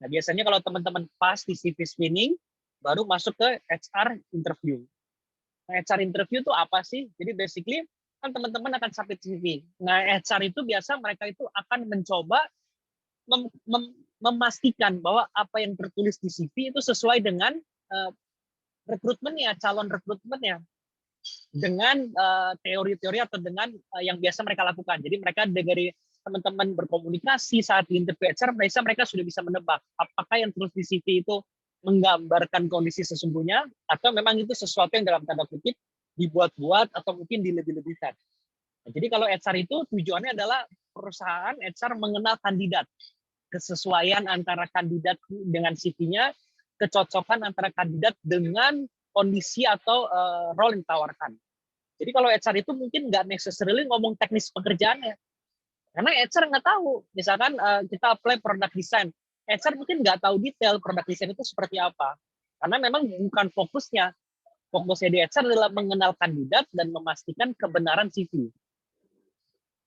Nah, biasanya kalau teman-teman pas di CV screening, baru masuk ke HR interview. Nah, HR interview itu apa sih? Jadi basically, kan teman-teman akan submit CV. Nah, HR itu biasa mereka itu akan mencoba memastikan bahwa apa yang tertulis di CV itu sesuai dengan rekrutmennya, calon rekrutmennya, dengan teori-teori atau dengan yang biasa mereka lakukan. Jadi mereka dari teman-teman berkomunikasi saat di interview HR, mereka sudah bisa menebak apakah yang tertulis di CV itu menggambarkan kondisi sesungguhnya atau memang itu sesuatu yang dalam tanda kutip dibuat-buat atau mungkin dilebih-lebihkan. Nah, jadi kalau HR itu tujuannya adalah perusahaan HR mengenal kandidat, kesesuaian antara kandidat dengan CV-nya, kecocokan antara kandidat dengan kondisi atau role yang ditawarkan. Jadi kalau HR itu mungkin nggak necessarily ngomong teknis pekerjaannya, karena HR nggak tahu. Misalkan kita apply product design, HR mungkin nggak tahu detail product design itu seperti apa, karena memang bukan fokusnya. Fokusnya di HR adalah mengenal kandidat dan memastikan kebenaran CV.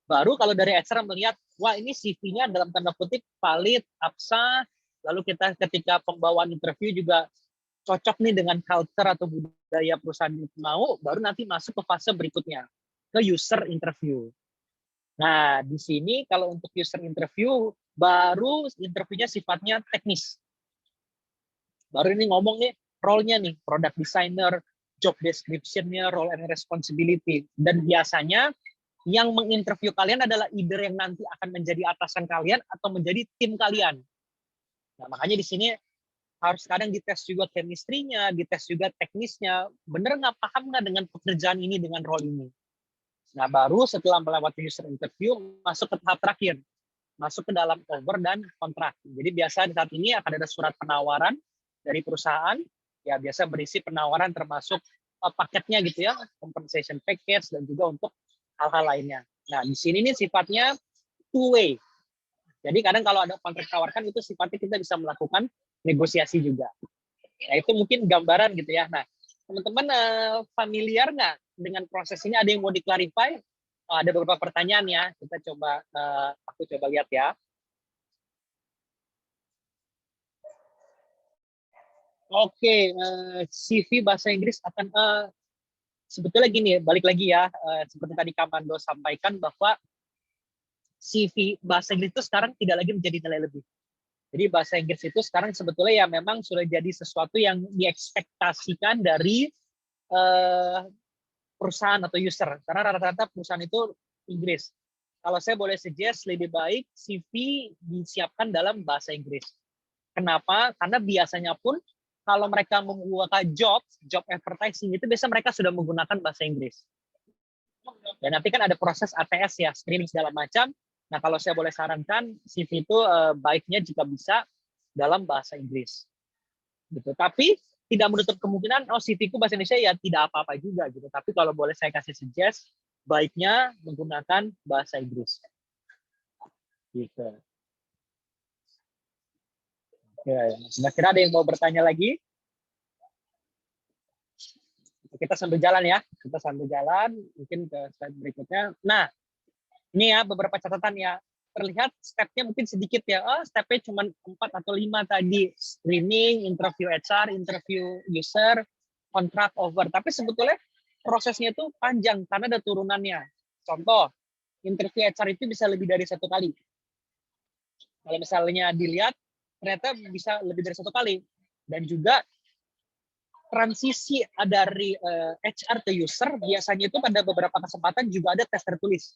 Baru kalau dari HR melihat, wah ini CV-nya dalam tanda kutip valid, absah, lalu kita ketika pembawaan interview juga cocok nih dengan culture atau budaya perusahaan yang mau, baru nanti masuk ke fase berikutnya, ke user interview. Nah, di sini kalau untuk user interview, baru interviewnya sifatnya teknis. Baru ini ngomong nih, role-nya nih, product designer, job description-nya, role and responsibility. Dan biasanya yang menginterview kalian adalah either yang nanti akan menjadi atasan kalian atau menjadi tim kalian. Nah, makanya di sini harus kadang dites juga chemistry-nya, dites juga teknisnya. Bener nggak, paham nggak dengan pekerjaan ini, dengan role ini. Nah, baru setelah melewati user interview, masuk ke tahap terakhir. Masuk ke dalam offer dan kontrak. Jadi biasa saat ini akan ada surat penawaran dari perusahaan, ya biasa berisi penawaran termasuk paketnya gitu ya, compensation package dan juga untuk hal-hal lainnya. Nah, di sini nih sifatnya two way. Jadi kadang kalau ada kontrak tawarkan itu sifatnya kita bisa melakukan negosiasi juga. Nah, itu mungkin gambaran gitu ya. Nah, teman-teman familiar nggak dengan proses ini? Ada yang mau diklarify? Ada beberapa pertanyaan ya. Kita coba, aku coba lihat ya. Oke, CV bahasa Inggris akan sebetulnya gini, balik lagi ya, seperti tadi Kamando sampaikan bahwa CV bahasa Inggris itu sekarang tidak lagi menjadi nilai lebih. Jadi bahasa Inggris itu sekarang sebetulnya ya memang sudah jadi sesuatu yang diekspektasikan dari perusahaan atau user. Karena rata-rata perusahaan itu Inggris. Kalau saya boleh suggest, lebih baik CV disiapkan dalam bahasa Inggris. Kenapa? Karena biasanya pun kalau mereka membuka job advertising itu biasa mereka sudah menggunakan bahasa Inggris. Dan nanti kan ada proses ATS ya, screening segala macam. Nah, kalau saya boleh sarankan, CV itu baiknya jika bisa dalam bahasa Inggris. Gitu. Tapi tidak menutup kemungkinan, CV ku bahasa Indonesia ya tidak apa-apa juga gitu. Tapi kalau boleh saya kasih suggest, baiknya menggunakan bahasa Inggris. Gitu. Kira-kira ada yang mau bertanya lagi? Kita sambil jalan ya. Kita sambil jalan, mungkin ke slide berikutnya. Nah, ini ya beberapa catatan ya. Terlihat step-nya mungkin sedikit ya. Step-nya cuma 4 atau 5 tadi. Screening, interview HR, interview user, kontrak, offer. Tapi sebetulnya prosesnya itu panjang karena ada turunannya. Contoh, interview HR itu bisa lebih dari 1 kali. Kalau misalnya dilihat, ternyata bisa lebih dari 1 kali. Dan juga transisi dari HR ke user, biasanya itu pada beberapa kesempatan juga ada tes tertulis.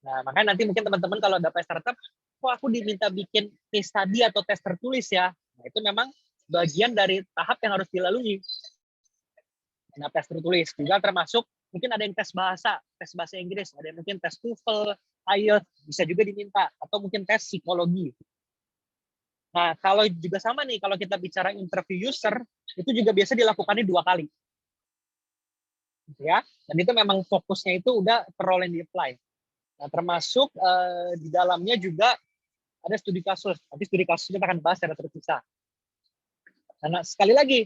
Nah, makanya nanti mungkin teman-teman kalau dapat startup, kok aku diminta bikin case study atau tes tertulis ya? Nah, itu memang bagian dari tahap yang harus dilalui. Nah, tes tertulis juga termasuk mungkin ada yang tes bahasa Inggris, ada yang mungkin tes TOEFL, IELTS, bisa juga diminta, atau mungkin tes psikologi. Nah, kalau juga sama nih, kalau kita bicara interview user, itu juga biasa dilakukannya 2 kali. Ya, dan itu memang fokusnya itu udah ke role and apply. Nah, termasuk di dalamnya juga ada studi kasus. Nanti studi kasus kita akan bahas secara terpisah. Karena sekali lagi,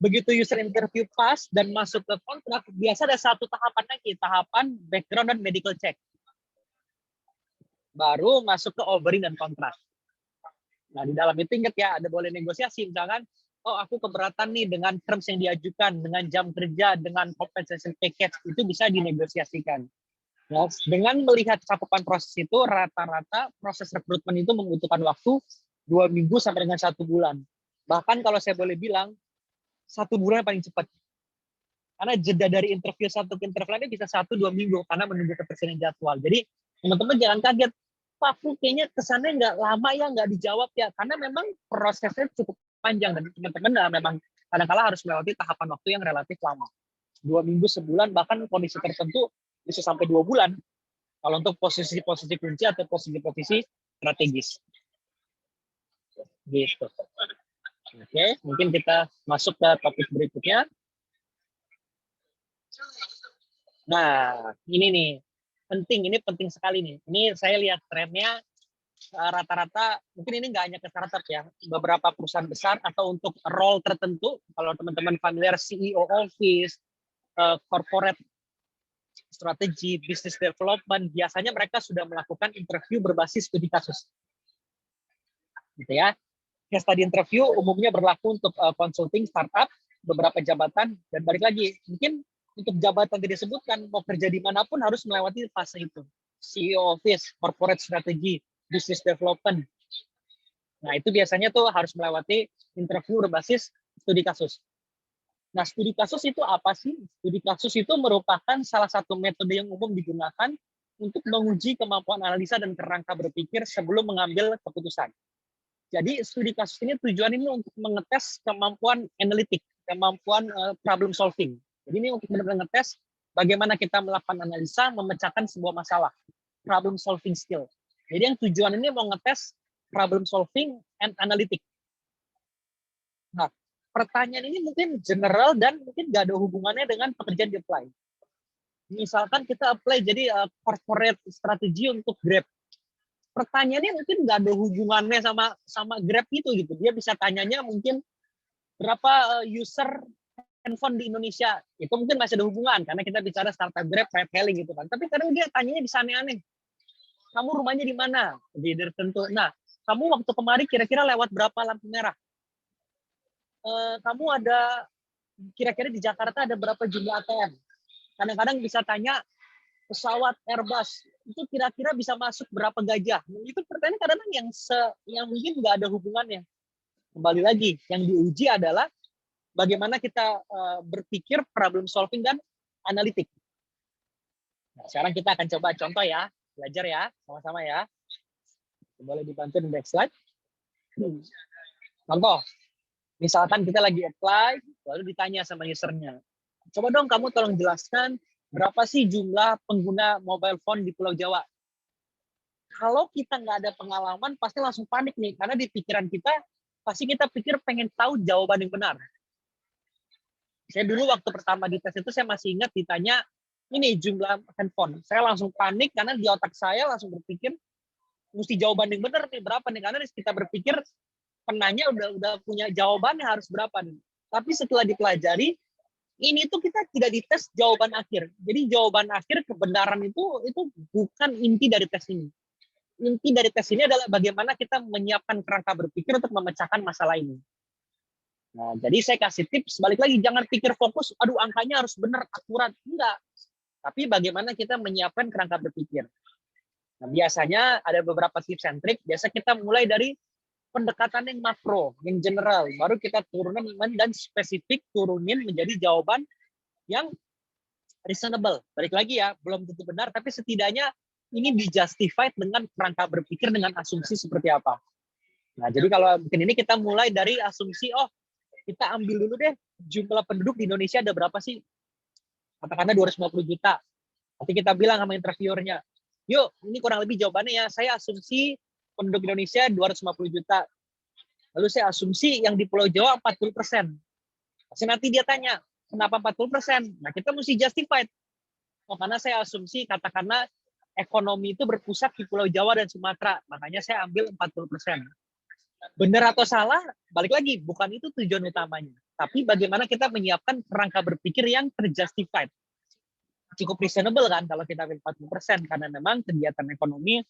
begitu user interview pas dan masuk ke kontrak, biasa ada 1 tahapan lagi, tahapan background dan medical check. Baru masuk ke offering dan kontrak. Nah, di dalam itu ingat ya, ada boleh negosiasi. Misalkan, oh aku keberatan nih dengan terms yang diajukan, dengan jam kerja, dengan compensation package, itu bisa dinegosiasikan. Nah, dengan melihat cakupan proses itu, rata-rata proses rekrutmen itu membutuhkan waktu 2 minggu sampai dengan 1 bulan. Bahkan kalau saya boleh bilang, 1 bulan paling cepat. Karena jeda dari interview satu ke interview lainnya bisa 1-2 minggu, karena menunggu ketersediaan jadwal. Jadi, teman-teman jangan kaget, Pak, aku kayaknya kesannya nggak lama ya, nggak dijawab ya. Karena memang prosesnya cukup panjang, dan teman-teman memang kadang-kala harus melewati tahapan waktu yang relatif lama. 2 minggu, sebulan, bahkan kondisi tertentu bisa sampai 2 bulan. Kalau untuk posisi-posisi kunci atau posisi-posisi strategis. Gitu. Oke, mungkin kita masuk ke topik berikutnya. Nah, ini nih, ini penting sekali nih. Ini saya lihat trennya rata-rata, mungkin ini nggak hanya ke startup ya, beberapa perusahaan besar atau untuk role tertentu, kalau teman-teman familiar CEO office, corporate strategi, business development, biasanya mereka sudah melakukan interview berbasis studi kasus. Gitu ya. Case study interview umumnya berlaku untuk consulting, startup, beberapa jabatan, dan balik lagi, mungkin untuk jabatan tidak disebutkan, mau kerja di manapun harus melewati fase itu. CEO office, corporate strategy, business development. Nah, itu biasanya tuh harus melewati interview berbasis studi kasus. Nah, studi kasus itu apa sih? Studi kasus itu merupakan salah satu metode yang umum digunakan untuk menguji kemampuan analisa dan kerangka berpikir sebelum mengambil keputusan. Jadi, studi kasus ini tujuan ini untuk mengetes kemampuan analitik, kemampuan problem solving. Jadi, ini untuk benar-benar ngetes bagaimana kita melakukan analisa, memecahkan sebuah masalah, problem solving skill. Jadi, yang tujuan ini mau ngetes problem solving and analytic. Nah, pertanyaan ini mungkin general dan mungkin nggak ada hubungannya dengan pekerjaan di apply. Misalkan kita apply jadi corporate strategi untuk Grab. Pertanyaannya mungkin nggak ada hubungannya sama Grab itu gitu. Dia bisa tanyanya mungkin berapa user handphone di Indonesia. Itu mungkin masih ada hubungan karena kita bicara startup Grab, ride hailing gitu kan. Tapi kadang dia tanyanya bisa aneh-aneh. Kamu rumahnya di mana? Di tertentu. Nah, kamu waktu kemarin kira-kira lewat berapa lampu merah? Kamu ada kira-kira di Jakarta ada berapa jumlah ATM? Kadang-kadang bisa tanya pesawat Airbus itu kira-kira bisa masuk berapa gajah? Itu pertanyaan kadang-kadang yang mungkin nggak ada hubungannya. Kembali lagi, yang diuji adalah bagaimana kita berpikir problem solving dan analitik. Nah, sekarang kita akan coba contoh ya, belajar ya, sama-sama ya. Boleh dibantu di next slide. Contoh, misalkan kita lagi apply, lalu ditanya sama usernya, coba dong kamu tolong jelaskan berapa sih jumlah pengguna mobile phone di Pulau Jawa. Kalau kita nggak ada pengalaman, pasti langsung panik nih, karena di pikiran kita, pasti kita pikir pengen tahu jawaban yang benar. Saya dulu waktu pertama di tes itu, saya masih ingat ditanya, ini jumlah handphone. Saya langsung panik, karena di otak saya langsung berpikir, mesti jawaban yang benar nih, berapa nih, karena kita berpikir, penanya udah punya jawabannya harus berapa nih. Tapi setelah dipelajari, ini tuh kita tidak dites jawaban akhir. Jadi jawaban akhir kebenaran itu bukan inti dari tes ini. Inti dari tes ini adalah bagaimana kita menyiapkan kerangka berpikir untuk memecahkan masalah ini. Nah, jadi saya kasih tips, balik lagi jangan pikir fokus, aduh angkanya harus benar, akurat. Enggak. Tapi bagaimana kita menyiapkan kerangka berpikir. Nah, biasanya ada beberapa tips and trick. Biasa kita mulai dari pendekatan yang makro, yang general. Baru kita turunin dan spesifik turunin menjadi jawaban yang reasonable. Balik lagi ya, belum tentu benar, tapi setidaknya ini dijustified dengan kerangka berpikir dengan asumsi seperti apa. Nah, jadi kalau mungkin ini kita mulai dari asumsi, oh kita ambil dulu deh jumlah penduduk di Indonesia ada berapa sih? Katakanlah 250 juta. Nanti kita bilang sama interviewernya, yuk ini kurang lebih jawabannya ya, saya asumsi penduduk Indonesia 250 juta. Lalu saya asumsi yang di Pulau Jawa 40%. Pasti nanti dia tanya, kenapa 40%? Nah, kita mesti justified. Oh, karena saya asumsi katakanlah ekonomi itu berpusat di Pulau Jawa dan Sumatera, makanya saya ambil 40%. Benar atau salah, balik lagi, bukan itu tujuan utamanya. Tapi bagaimana kita menyiapkan kerangka berpikir yang terjustified. Cukup reasonable kan kalau kita ambil 40%, karena memang kegiatan ekonomi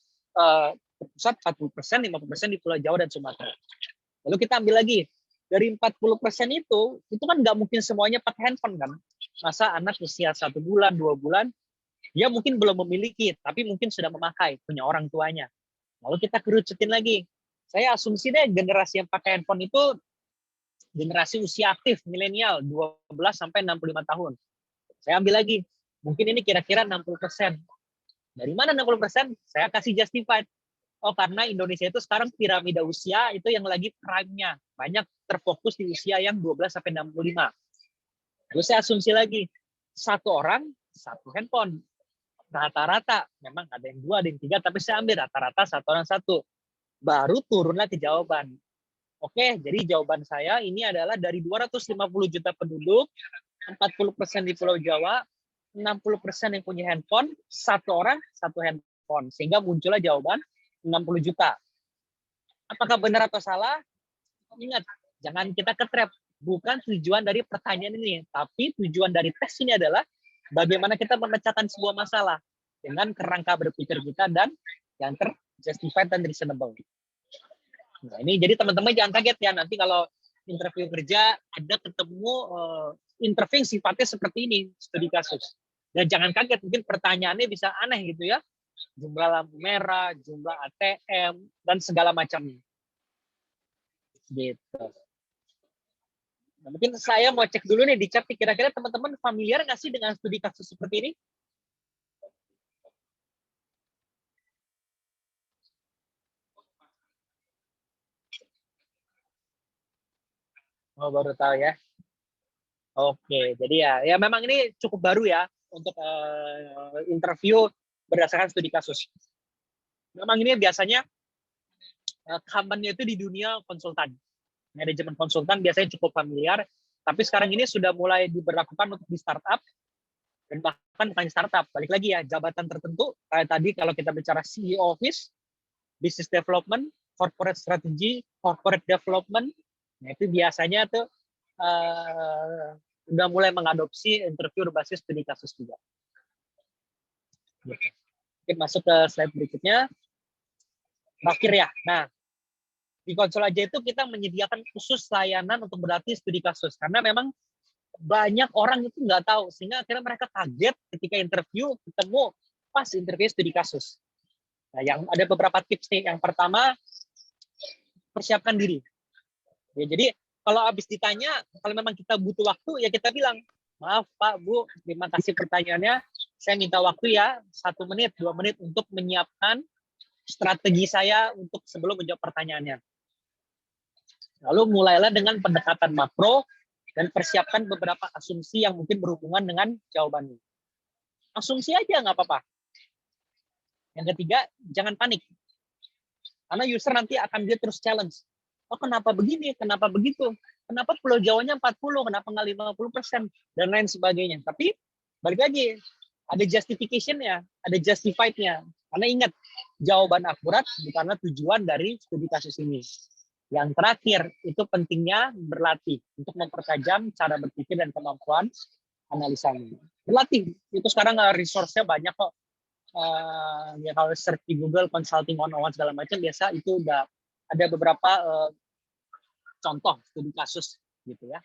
berpusat 40%, 50% di Pulau Jawa dan Sumatera. Lalu kita ambil lagi, dari 40% itu kan nggak mungkin semuanya pakai handphone kan. Masa anak usia 1 bulan, 2 bulan, dia mungkin belum memiliki, tapi mungkin sudah memakai, punya orang tuanya. Lalu kita kerucutin lagi. Saya asumsi deh generasi yang pakai handphone itu generasi usia aktif, milenial, 12 sampai 65 tahun. Saya ambil lagi, mungkin ini kira-kira 60%. Dari mana 60%? Saya kasih justified. Oh, karena Indonesia itu sekarang piramida usia itu yang lagi prime-nya. Banyak terfokus di usia yang 12 sampai 65. Lalu saya asumsi lagi, satu orang, satu handphone. Rata-rata, memang ada yang 2, ada yang 3, tapi saya ambil rata-rata satu orang satu. Baru turunlah ke jawaban. Oke, jadi jawaban saya ini adalah dari 250 juta penduduk, 40% di Pulau Jawa, 60% yang punya handphone, satu orang, satu handphone. Sehingga muncullah jawaban 60 juta. Apakah benar atau salah? Ingat, jangan kita ketrap. Bukan tujuan dari pertanyaan ini, tapi tujuan dari tes ini adalah bagaimana kita memecahkan sebuah masalah dengan kerangka berpikir kita dan yang justified dan reasonable. Nah, ini jadi teman-teman jangan kaget ya nanti kalau interview kerja ada ketemu interview yang sifatnya seperti ini, studi kasus. Dan jangan kaget mungkin pertanyaannya bisa aneh gitu ya. Jumlah lampu merah, jumlah ATM dan segala macamnya. Gitu. Nah, mungkin saya mau cek dulu nih di chat kira-kira teman-teman familiar nggak sih dengan studi kasus seperti ini? Oh, baru tahu ya. Oke, jadi ya memang ini cukup baru ya untuk interview berdasarkan studi kasus. Memang ini biasanya common-nya itu di dunia konsultan. Manajemen konsultan biasanya cukup familiar, tapi sekarang ini sudah mulai diberlakukan untuk di startup dan bahkan bukan startup. Balik lagi ya, jabatan tertentu kayak tadi kalau kita bicara CEO office, business development, corporate strategy, corporate development. Nah, itu biasanya tuh udah mulai mengadopsi interview berbasis studi kasus juga. Mungkin masuk ke slide berikutnya. Terakhir ya. Nah, di Konsol aja itu kita menyediakan khusus layanan untuk berlatih studi kasus. Karena memang banyak orang itu nggak tahu. Sehingga akhirnya mereka kaget ketika interview, ketemu pas interview studi kasus. Nah, yang ada beberapa tips nih. Yang pertama, persiapkan diri. Ya, jadi kalau habis ditanya, kalau memang kita butuh waktu, ya kita bilang, maaf Pak, Bu, terima kasih pertanyaannya. Saya minta waktu ya, 1 menit, 2 menit untuk menyiapkan strategi saya untuk sebelum menjawab pertanyaannya. Lalu mulailah dengan pendekatan makro dan persiapkan beberapa asumsi yang mungkin berhubungan dengan jawabannya. Asumsi aja nggak apa-apa. Yang ketiga, jangan panik. Karena user nanti akan dia terus challenge. Oh, kenapa begini? Kenapa begitu? Kenapa Pulau Jawanya 40? Kenapa nggak 50%? Dan lain sebagainya. Tapi balik lagi, ada justification-nya, ada justified-nya. Karena ingat, jawaban akurat bukanlah tujuan dari studi kasus ini. Yang terakhir, itu pentingnya berlatih untuk mempertajam cara berpikir dan kemampuan analisanya. Berlatih, itu sekarang resource-nya banyak kok. Ya kalau search di Google, consulting 101 segala macam, biasa itu udah ada beberapa contoh studi kasus gitu ya.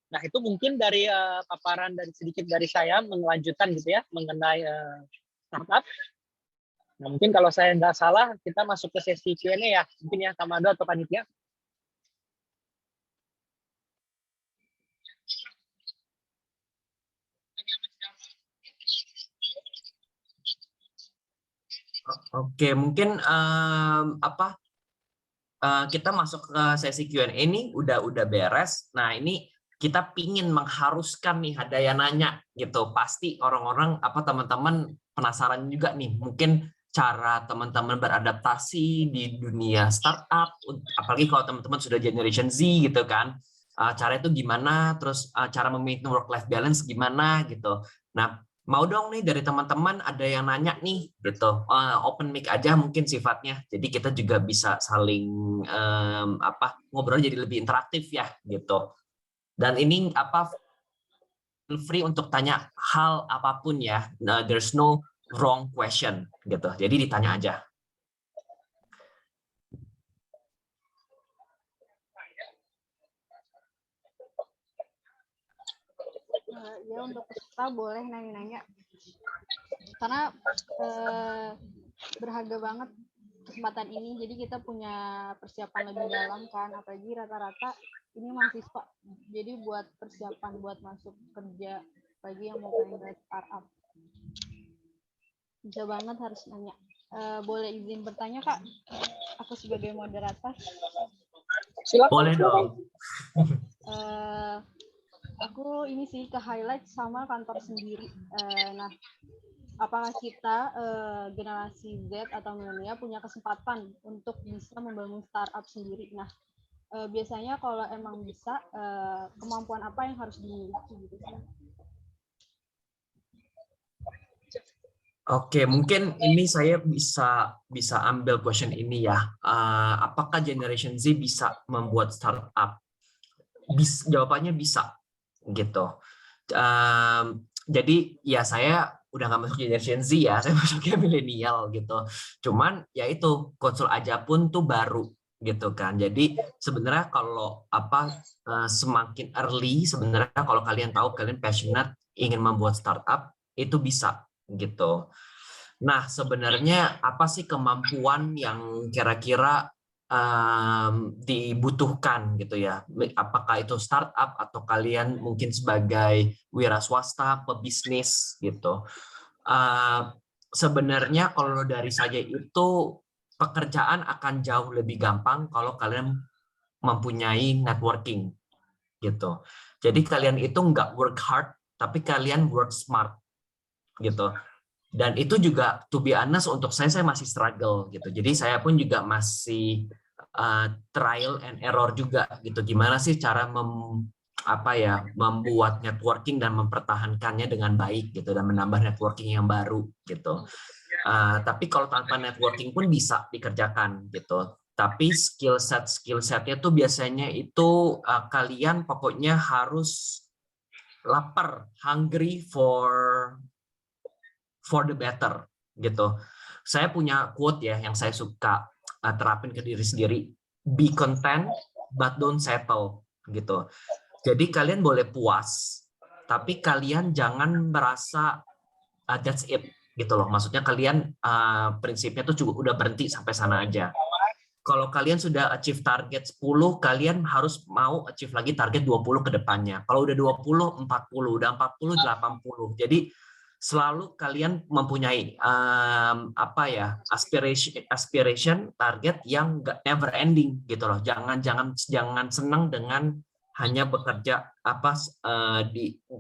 Nah, itu mungkin dari paparan dari sedikit dari saya melanjutkan gitu ya mengenai startup. Nah, mungkin kalau saya nggak salah, kita masuk ke sesi Q&A ya, mungkin ya, Kamado atau panitia. Oke, mungkin kita masuk ke sesi Q&A ini udah beres. Nah, ini kita pingin mengharuskan nih ada yang nanya gitu. Pasti orang-orang teman-teman penasaran juga nih. Mungkin cara teman-teman beradaptasi di dunia startup, apalagi kalau teman-teman sudah generation Z gitu kan. Cara itu gimana? Terus cara memaintain work life balance gimana gitu. Nah, mau dong nih dari teman-teman ada yang nanya nih gitu, open mic aja mungkin sifatnya, jadi kita juga bisa saling ngobrol jadi lebih interaktif ya gitu. Dan ini feel free untuk tanya hal apapun ya, there's no wrong question gitu, jadi ditanya aja. Ya, untuk peserta boleh nanya-nanya karena berharga banget kesempatan ini, jadi kita punya persiapan lebih dalam kan, apalagi rata-rata ini mahasiswa, jadi buat persiapan buat masuk kerja bagi yang mau pengen startup bisa banget harus nanya. Boleh izin bertanya Kak, aku sebagai moderator? Silakan. Boleh dong. Aku ini sih ke highlight sama kantor sendiri. Nah, apakah kita generasi Z atau milenial punya kesempatan untuk bisa membangun startup sendiri? Nah, biasanya kalau emang bisa, kemampuan apa yang harus dimiliki gitu? Oke, mungkin ini saya bisa ambil question ini ya. Apakah Generation Z bisa membuat startup? Jawabannya bisa, gitu. Jadi ya saya udah nggak masuk Generation Z ya, saya masuknya milenial gitu. Cuman ya itu Konsul aja pun tuh baru gitu kan. Jadi sebenarnya kalau semakin early sebenarnya kalau kalian tahu kalian passionate ingin membuat startup itu bisa gitu. Nah sebenarnya apa sih kemampuan yang kira-kira dibutuhkan gitu ya, apakah itu startup atau kalian mungkin sebagai wira swasta pebisnis gitu. Sebenarnya kalau dari saya itu pekerjaan akan jauh lebih gampang kalau kalian mempunyai networking gitu. Jadi kalian itu nggak work hard tapi kalian work smart gitu. Dan itu juga to be honest untuk saya masih struggle gitu. Jadi saya pun juga masih trial and error juga gitu. Gimana sih cara membuat networking dan mempertahankannya dengan baik gitu dan menambah networking yang baru gitu. Tapi kalau tanpa networking pun bisa dikerjakan gitu. Tapi skill setnya tuh biasanya itu kalian pokoknya harus lapar, hungry for the better gitu. Saya punya quote ya yang saya suka terapin ke diri sendiri, be content but don't settle gitu. Jadi kalian boleh puas tapi kalian jangan merasa that's it gitu loh. Maksudnya kalian prinsipnya tuh cukup udah berhenti sampai sana aja. Kalau kalian sudah achieve target 10, kalian harus mau achieve lagi target 20 ke depannya. Kalau udah 20, 40, udah 40, 80. Jadi selalu kalian mempunyai aspiration target yang never ending gitu loh. Jangan senang dengan hanya bekerja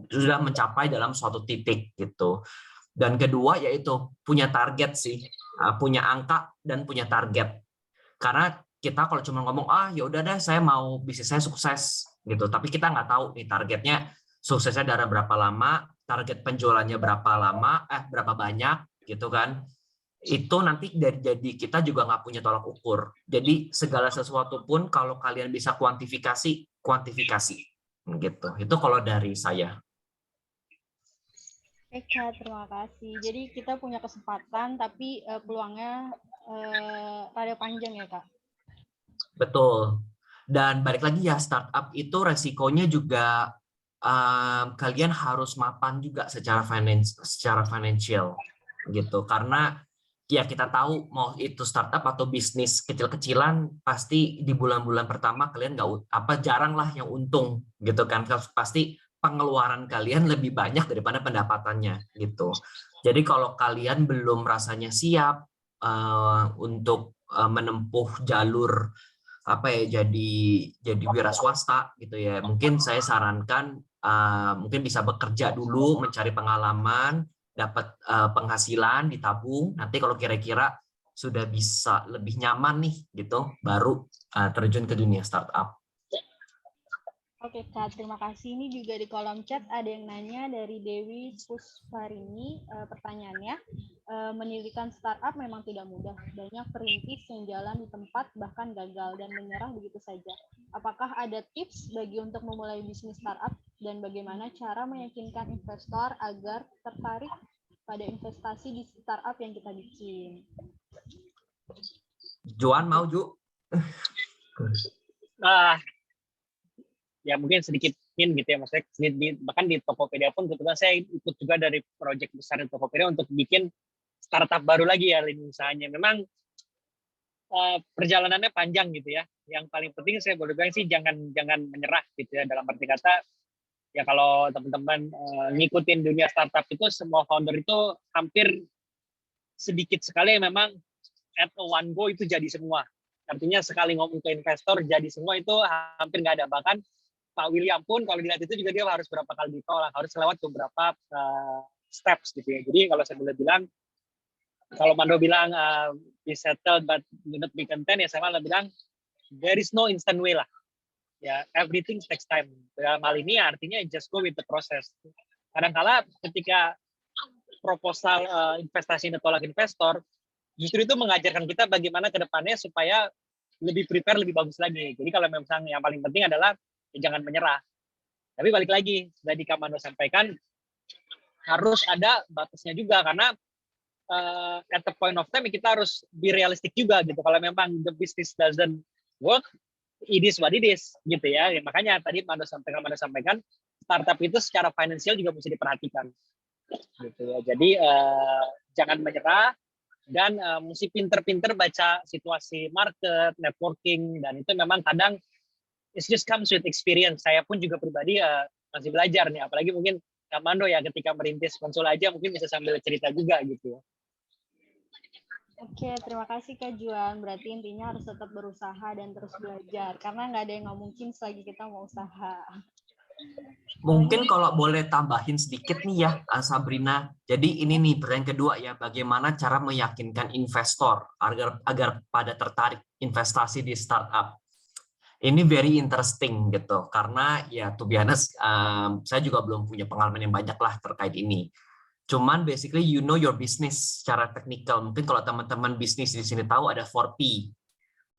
sudah mencapai dalam suatu titik gitu. Dan kedua yaitu punya target sih, punya angka dan punya target. Karena kita kalau cuma ngomong ya udah deh saya mau bisnis saya sukses gitu, tapi kita nggak tahu nih targetnya suksesnya dari berapa lama, target penjualannya berapa banyak gitu kan. Itu nanti jadi kita juga nggak punya tolak ukur. Jadi segala sesuatu pun kalau kalian bisa kuantifikasi gitu. Itu kalau dari saya. Kak, terima kasih. Jadi kita punya kesempatan tapi peluangnya rada panjang ya Kak? Betul. Dan balik lagi ya, startup itu resikonya juga kalian harus mapan juga secara financial gitu, karena ya kita tahu mau itu startup atau bisnis kecil-kecilan pasti di bulan-bulan pertama kalian jarang lah yang untung gitu kan, pasti pengeluaran kalian lebih banyak daripada pendapatannya gitu. Jadi kalau kalian belum rasanya siap untuk menempuh jalur jadi wira swasta gitu ya, mungkin saya sarankan mungkin bisa bekerja dulu, mencari pengalaman, dapat penghasilan, ditabung. Nanti kalau kira-kira sudah bisa lebih nyaman nih gitu, baru terjun ke dunia startup. Oke Kak, terima kasih. Ini juga di kolom chat ada yang nanya dari Dewi Pusparini. Pertanyaannya, mendirikan startup memang tidak mudah. Banyak perintis yang jalan di tempat bahkan gagal dan menyerah begitu saja. Apakah ada tips bagi untuk memulai bisnis startup dan bagaimana cara meyakinkan investor agar tertarik pada investasi di startup yang kita bikin? Juan mau, Ju? Ya mungkin sedikit hint gitu ya, maksudnya bahkan di Tokopedia pun kebetulan saya ikut juga dari proyek besar di Tokopedia untuk bikin startup baru lagi ya lini usahanya. Memang perjalanannya panjang gitu ya. Yang paling penting saya boleh bilang sih jangan menyerah gitu ya, dalam arti kata ya kalau teman-teman ngikutin dunia startup itu semua founder itu hampir sedikit sekali yang memang at one go itu jadi semua. Artinya sekali ngomong ke investor jadi semua itu hampir nggak ada. Bahkan Pak William pun kalau dilihat itu juga dia harus berapa kali ditolak, harus lewat beberapa steps gitu ya. Jadi kalau saya boleh bilang, kalau Mando bilang be settled but do not be content, ya saya malah bilang there is no instant way lah. Ya, everything takes time. Dalam hal ini artinya just go with the process. Kadang-kala ketika proposal investasi ditolak investor, justru itu mengajarkan kita bagaimana ke depannya supaya lebih prepare, lebih bagus lagi. Jadi kalau memang yang paling penting adalah jangan menyerah. Tapi balik lagi, tadi Kak Mando sampaikan, harus ada batasnya juga, karena at the point of time kita harus be realistic juga gitu. Kalau memang the business doesn't work, it is what it is gitu ya. Makanya tadi Mando sampaikan, startup itu secara finansial juga mesti diperhatikan. Gitu ya. Jadi jangan menyerah, dan mesti pinter-pinter baca situasi market, networking, dan itu memang kadang it just comes with experience. Saya pun juga pribadi masih belajar nih, apalagi mungkin Kak Mando ya ketika merintis konsul aja mungkin bisa sambil cerita juga gitu. Oke, terima kasih Kak Juan. Berarti intinya harus tetap berusaha dan terus belajar, karena nggak ada yang nggak mungkin selagi kita mau usaha. Mungkin kalau boleh tambahin sedikit nih ya, Sabrina. Jadi ini nih pertanyaan kedua ya, bagaimana cara meyakinkan investor agar pada tertarik investasi di startup. Ini very interesting gitu, karena ya to be honest, saya juga belum punya pengalaman yang banyak lah terkait ini. Cuman basically you know your business secara teknikal. Mungkin kalau teman-teman bisnis di sini tahu ada 4P.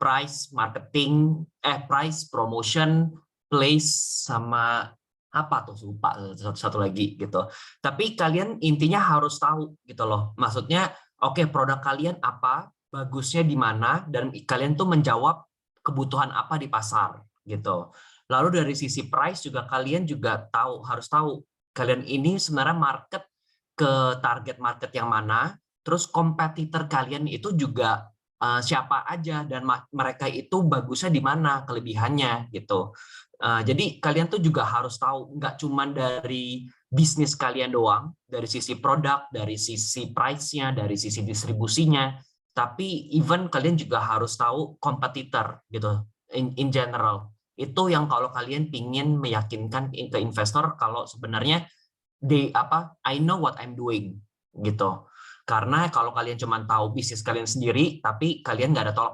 Price, marketing, price, promotion, place, sama apa tuh, lupa satu lagi gitu. Tapi kalian intinya harus tahu gitu loh. Maksudnya oke, produk kalian apa, bagusnya di mana, dan kalian tuh menjawab kebutuhan apa di pasar gitu. Lalu dari sisi price juga kalian juga harus tahu kalian ini sebenarnya market ke target market yang mana, terus kompetitor kalian itu juga siapa aja, dan mereka itu bagusnya di mana, kelebihannya gitu. Jadi kalian tuh juga harus tahu, nggak cuma dari bisnis kalian doang, dari sisi produk, dari sisi price-nya, dari sisi distribusinya, tapi even kalian juga harus tahu kompetitor gitu in general. Itu yang kalau kalian pingin meyakinkan ke investor kalau sebenarnya I know what I'm doing gitu. Karena kalau kalian cuma tahu bisnis kalian sendiri tapi kalian nggak ada tolak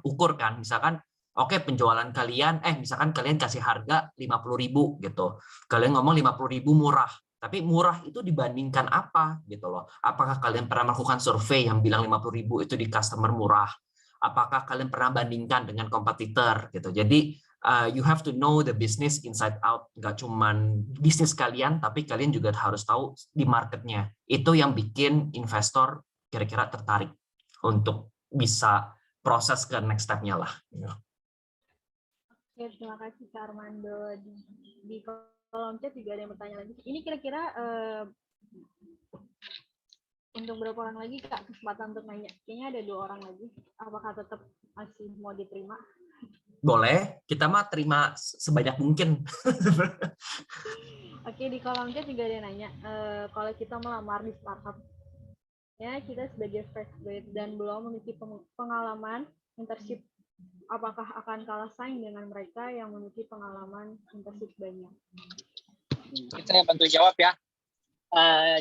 ukur kan, misalkan oke, penjualan kalian misalkan kalian kasih harga 50.000 gitu. Kalian ngomong 50.000 murah. Tapi murah itu dibandingkan apa gitu loh. Apakah kalian pernah melakukan survei yang bilang 50.000 itu di customer murah? Apakah kalian pernah bandingkan dengan kompetitor gitu. Jadi you have to know the business inside out. Nggak cuman bisnis kalian, tapi kalian juga harus tahu di marketnya. Itu yang bikin investor kira-kira tertarik untuk bisa proses ke next step-nya lah. Oke, terima kasih Kak Armando. Di kolom chat juga ada yang bertanya lagi. Ini kira-kira untuk berapa orang lagi Kak kesempatan untuk nanya? Kayaknya ada 2 orang lagi. Apakah tetap masih mau diterima? Boleh, kita mah terima sebanyak mungkin. Oke, di kolom chat juga ada yang nanya, kalau kita melamar di startup, ya kita sebagai fresh grade dan belum memiliki pengalaman internship, apakah akan kalah saing dengan mereka yang memiliki pengalaman internship banyak? Saya bantu jawab ya.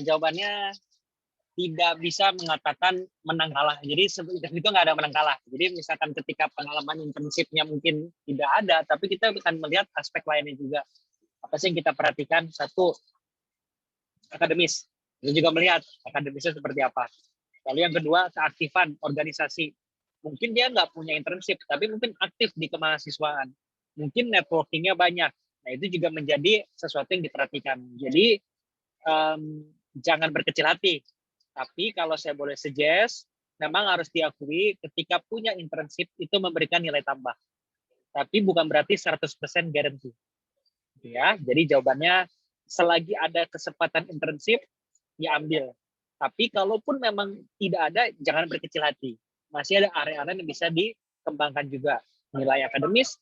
Jawabannya tidak bisa mengatakan menang kalah. Jadi itu nggak ada menang kalah. Jadi misalkan ketika pengalaman internshipnya mungkin tidak ada, tapi kita akan melihat aspek lainnya juga. Apa sih yang kita perhatikan? Satu, akademis. Kita juga melihat akademisnya seperti apa. Lalu yang kedua, keaktifan organisasi. Mungkin dia nggak punya internship, tapi mungkin aktif di kemahasiswaan. Mungkin networking-nya banyak. Nah, itu juga menjadi sesuatu yang diperhatikan. Jadi, jangan berkecil hati. Tapi kalau saya boleh suggest, memang harus diakui ketika punya internship itu memberikan nilai tambah. Tapi bukan berarti 100% guarantee. Ya, jadi jawabannya selagi ada kesempatan internship, ya ambil. Tapi kalaupun memang tidak ada, jangan berkecil hati. Masih ada area-area yang bisa dikembangkan juga. Nilai akademis,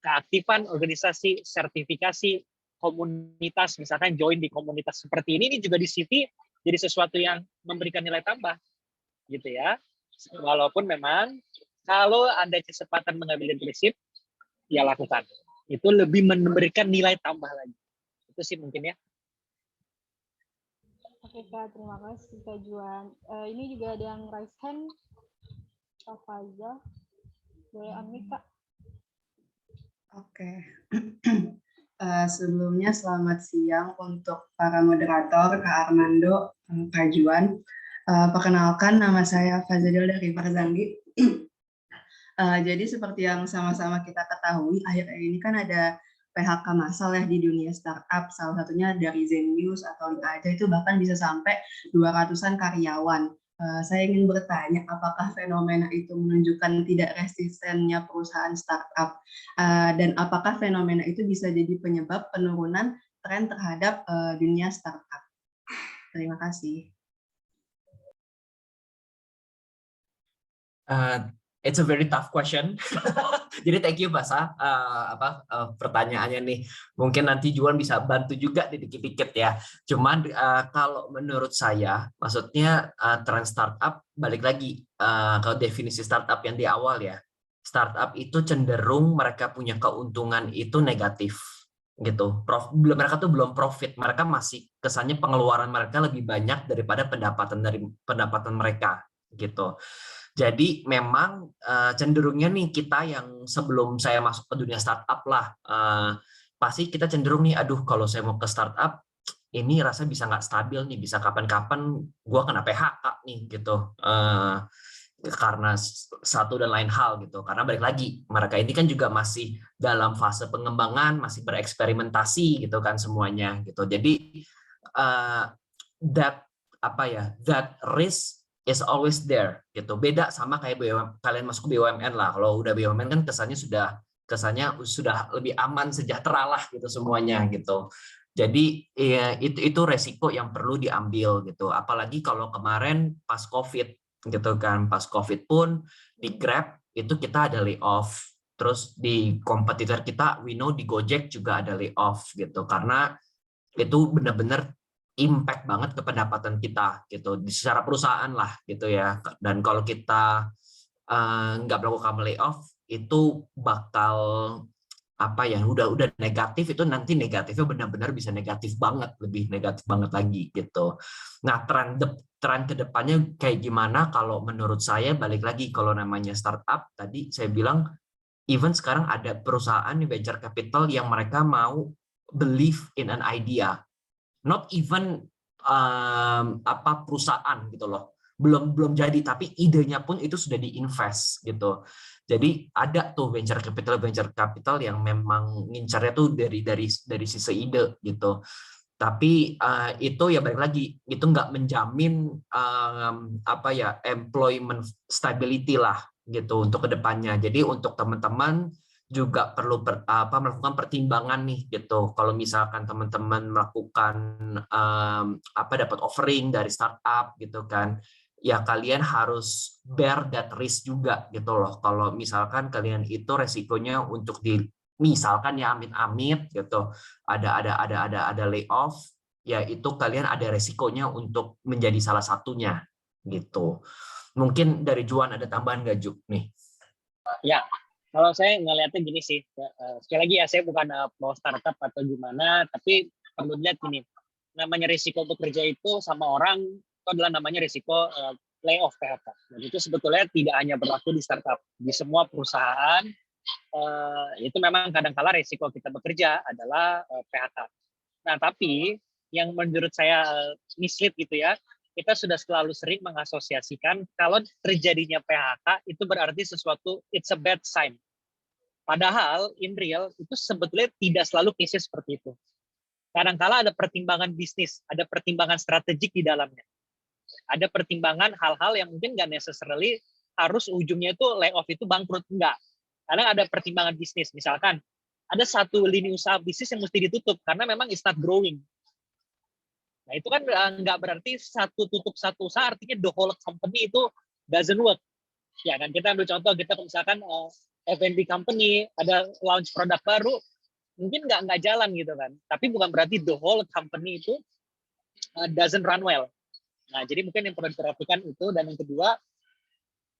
keaktifan organisasi, sertifikasi, komunitas, misalkan join di komunitas seperti ini juga di CV jadi sesuatu yang memberikan nilai tambah, gitu ya. Walaupun memang kalau ada kesempatan mengambil internship, ya lakukan. Itu lebih memberikan nilai tambah lagi. Itu sih mungkin ya. Oke Kak, terima kasih Kak Juan. Ini juga ada yang raise hand, Kak Faiza. Boleh unmute Kak? Oke. Sebelumnya selamat siang untuk para moderator, Kak Armando, Kak Juan. Perkenalkan, nama saya Fazadil dari Farzangi. Jadi seperti yang sama-sama kita ketahui, akhir-akhir ini kan ada PHK massal ya di dunia startup, salah satunya dari Zenius atau Link Aja itu bahkan bisa sampai 200-an karyawan. Saya ingin bertanya, apakah fenomena itu menunjukkan tidak resistennya perusahaan startup, dan apakah fenomena itu bisa jadi penyebab penurunan tren terhadap dunia startup? Terima kasih. It's a very tough question. Jadi thank you Basa pertanyaannya nih. Mungkin nanti Juan bisa bantu juga dikit-dikit ya. Cuman kalau menurut saya, maksudnya tren startup balik lagi ke definisi startup yang di awal ya. Startup itu cenderung mereka punya keuntungan itu negatif gitu. Mereka tuh belum profit. Mereka masih kesannya pengeluaran mereka lebih banyak daripada pendapatan mereka gitu. Jadi memang cenderungnya nih kita yang sebelum saya masuk ke dunia startup lah, pasti kita cenderung nih, aduh kalau saya mau ke startup, ini rasa bisa nggak stabil nih, bisa kapan-kapan gue kena PHK nih gitu. Karena satu dan lain hal gitu. Karena balik lagi, mereka ini kan juga masih dalam fase pengembangan, masih bereksperimentasi gitu kan semuanya gitu. Jadi that risk is always there gitu. Beda sama kayak kalian masuk ke BUMN lah. Kalau udah BUMN kan kesannya sudah lebih aman, sejahtera lah gitu semuanya gitu. Jadi ya, itu resiko yang perlu diambil gitu. Apalagi kalau kemarin pas COVID gitu kan. Pas COVID pun di Grab itu kita ada layoff. Terus di kompetitor kita we know di Gojek juga ada layoff gitu. Karena itu benar-benar impact banget ke pendapatan kita gitu secara perusahaan lah gitu ya. Dan kalau kita nggak melakukan layoff itu bakal udah negatif, itu nanti negatifnya benar-benar bisa negatif banget, lebih negatif banget lagi gitu. Nah tren kedepannya kayak gimana? Kalau menurut saya balik lagi, kalau namanya startup tadi saya bilang even sekarang ada perusahaan venture capital yang mereka mau believe in an idea. Not even perusahaan gitu loh, belum jadi tapi idenya pun itu sudah diinvest gitu. Jadi ada tuh venture capital yang memang ngincarnya tuh dari sisi ide gitu. Tapi itu ya balik lagi, itu nggak menjamin employment stability lah gitu untuk kedepannya. Jadi untuk teman-teman juga perlu melakukan pertimbangan nih gitu. Kalau misalkan teman-teman melakukan dapat offering dari startup gitu kan, ya kalian harus bear that risk juga gitu loh. Kalau misalkan kalian itu resikonya untuk misalkan ya amit-amit gitu, ada layoff, ya itu kalian ada resikonya untuk menjadi salah satunya gitu. Mungkin dari Juan ada tambahan nggak, Juk nih? Ya, kalau saya ngelihatnya gini sih, sekali lagi ya, saya bukan pro startup atau gimana, tapi perlu dilihat gini, namanya risiko bekerja itu sama orang itu adalah namanya risiko layoff PHK. Dan itu sebetulnya tidak hanya berlaku di startup, di semua perusahaan itu memang kadang-kala risiko kita bekerja adalah PHK. Nah, tapi yang menurut saya mislead gitu ya, kita sudah selalu sering mengasosiasikan kalau terjadinya PHK itu berarti sesuatu, it's a bad sign. Padahal in real itu sebetulnya tidak selalu case seperti itu. Kadang-kala ada pertimbangan bisnis, ada pertimbangan strategik di dalamnya. Ada pertimbangan hal-hal yang mungkin nggak necessarily harus ujungnya itu layoff itu bangkrut, enggak. Kadang ada pertimbangan bisnis, misalkan ada satu lini usaha bisnis yang mesti ditutup karena memang it's not growing. Nah, itu kan nggak berarti satu tutup satu usaha artinya the whole company itu doesn't work. Ya kan, kita ambil contoh, kita misalkan F&B company, ada launch produk baru, mungkin nggak jalan gitu kan. Tapi bukan berarti the whole company itu doesn't run well. Nah, jadi mungkin yang perlu diperhatikan itu. Dan yang kedua,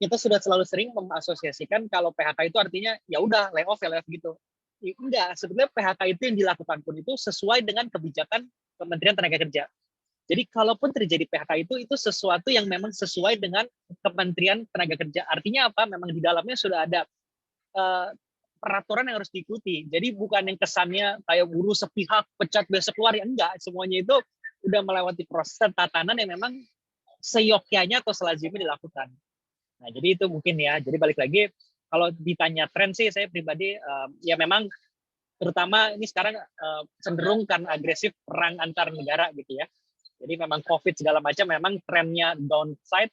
kita sudah selalu sering mengasosiasikan kalau PHK itu artinya ya udah layoff gitu. Ya, enggak, sebenarnya PHK itu yang dilakukan pun itu sesuai dengan kebijakan Kementerian Tenaga Kerja. Jadi kalaupun terjadi PHK itu sesuatu yang memang sesuai dengan Kementerian Tenaga Kerja. Artinya apa? Memang di dalamnya sudah ada peraturan yang harus diikuti. Jadi bukan yang kesannya kayak buruh sepihak pecat besok keluar, ya enggak. Semuanya itu udah melewati proses tatanan yang memang seyogyanya atau selazimnya dilakukan. Nah, jadi itu mungkin ya. Jadi balik lagi, kalau ditanya tren sih, saya pribadi ya memang terutama ini sekarang cenderung karena agresif perang antar negara gitu ya. Jadi memang COVID segala macam memang trennya downside.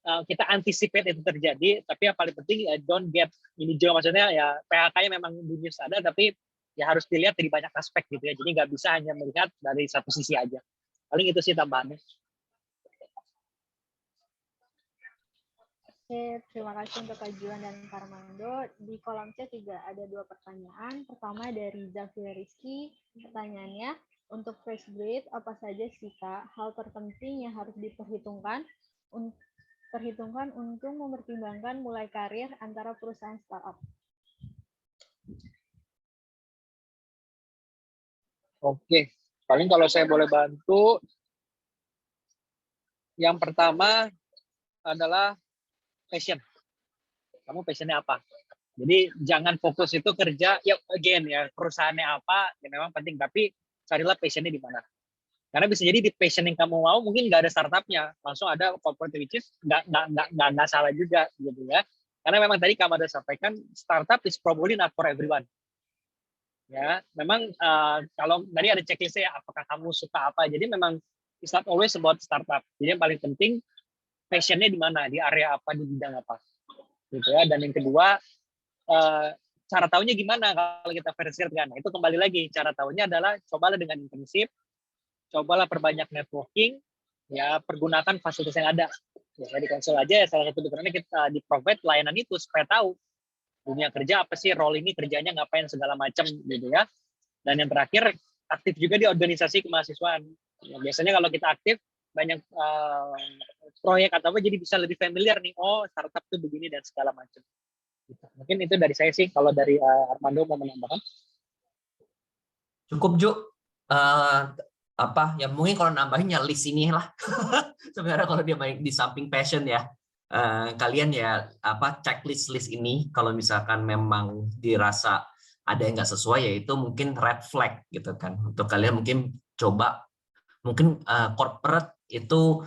Kita anticipate itu terjadi, tapi yang paling penting don't get ini juga, maksudnya ya PHK-nya memang dunia ada, tapi ya harus dilihat dari banyak aspek gitu ya. Jadi nggak bisa hanya melihat dari satu sisi aja. Paling itu sih tambahannya. Oke, terima kasih untuk Kak Juan dan Kak Armando. Di kolom chat juga ada 2 pertanyaan. Pertama dari Zafir Rizky, pertanyaannya, untuk fresh grade apa saja sih Kak hal terpenting yang harus diperhitungkan untuk mempertimbangkan mulai karir antara perusahaan startup? Oke, paling kalau saya boleh bantu, yang pertama adalah passion. Kamu passionnya apa? Jadi jangan fokus itu kerja, ya again ya perusahaannya apa, ya memang penting, tapi carilah passionnya di mana. Karena bisa jadi di passion yang kamu mau mungkin nggak ada startupnya, langsung ada corporate, which is nggak salah juga gitu ya. Karena memang tadi kamu ada sampaikan startup is probably not for everyone. Ya, memang kalau tadi ada checklistnya apakah kamu suka apa. Jadi memang it's not always about startup. Jadi yang paling penting passionnya di mana, di area apa, di bidang apa, gitu ya. Dan yang kedua, cara tahunya gimana kalau kita versi kan? Itu kembali lagi, cara tahunya adalah cobalah dengan intensif, cobalah perbanyak networking, ya pergunakan fasilitas yang ada. Ya, di Konsul aja salah satu dokumennya kita di provide layanan itu supaya tahu dunia kerja apa sih, role ini kerjanya ngapain segala macam gitu ya. Dan yang terakhir, aktif juga di organisasi kemahasiswaan. Ya, biasanya kalau kita aktif banyak proyek atau apa, jadi bisa lebih familiar nih, oh startup tuh begini dan segala macam. Mungkin itu dari saya sih. Kalau dari Armando mau menambahkan? Cukup, Ju. Ya mungkin kalau nambahinnya list ini lah. Sebenarnya kalau dia di samping passion ya, kalian ya checklist list ini kalau misalkan memang dirasa ada yang nggak sesuai, ya itu mungkin red flag gitu kan. Untuk kalian mungkin coba, mungkin corporate itu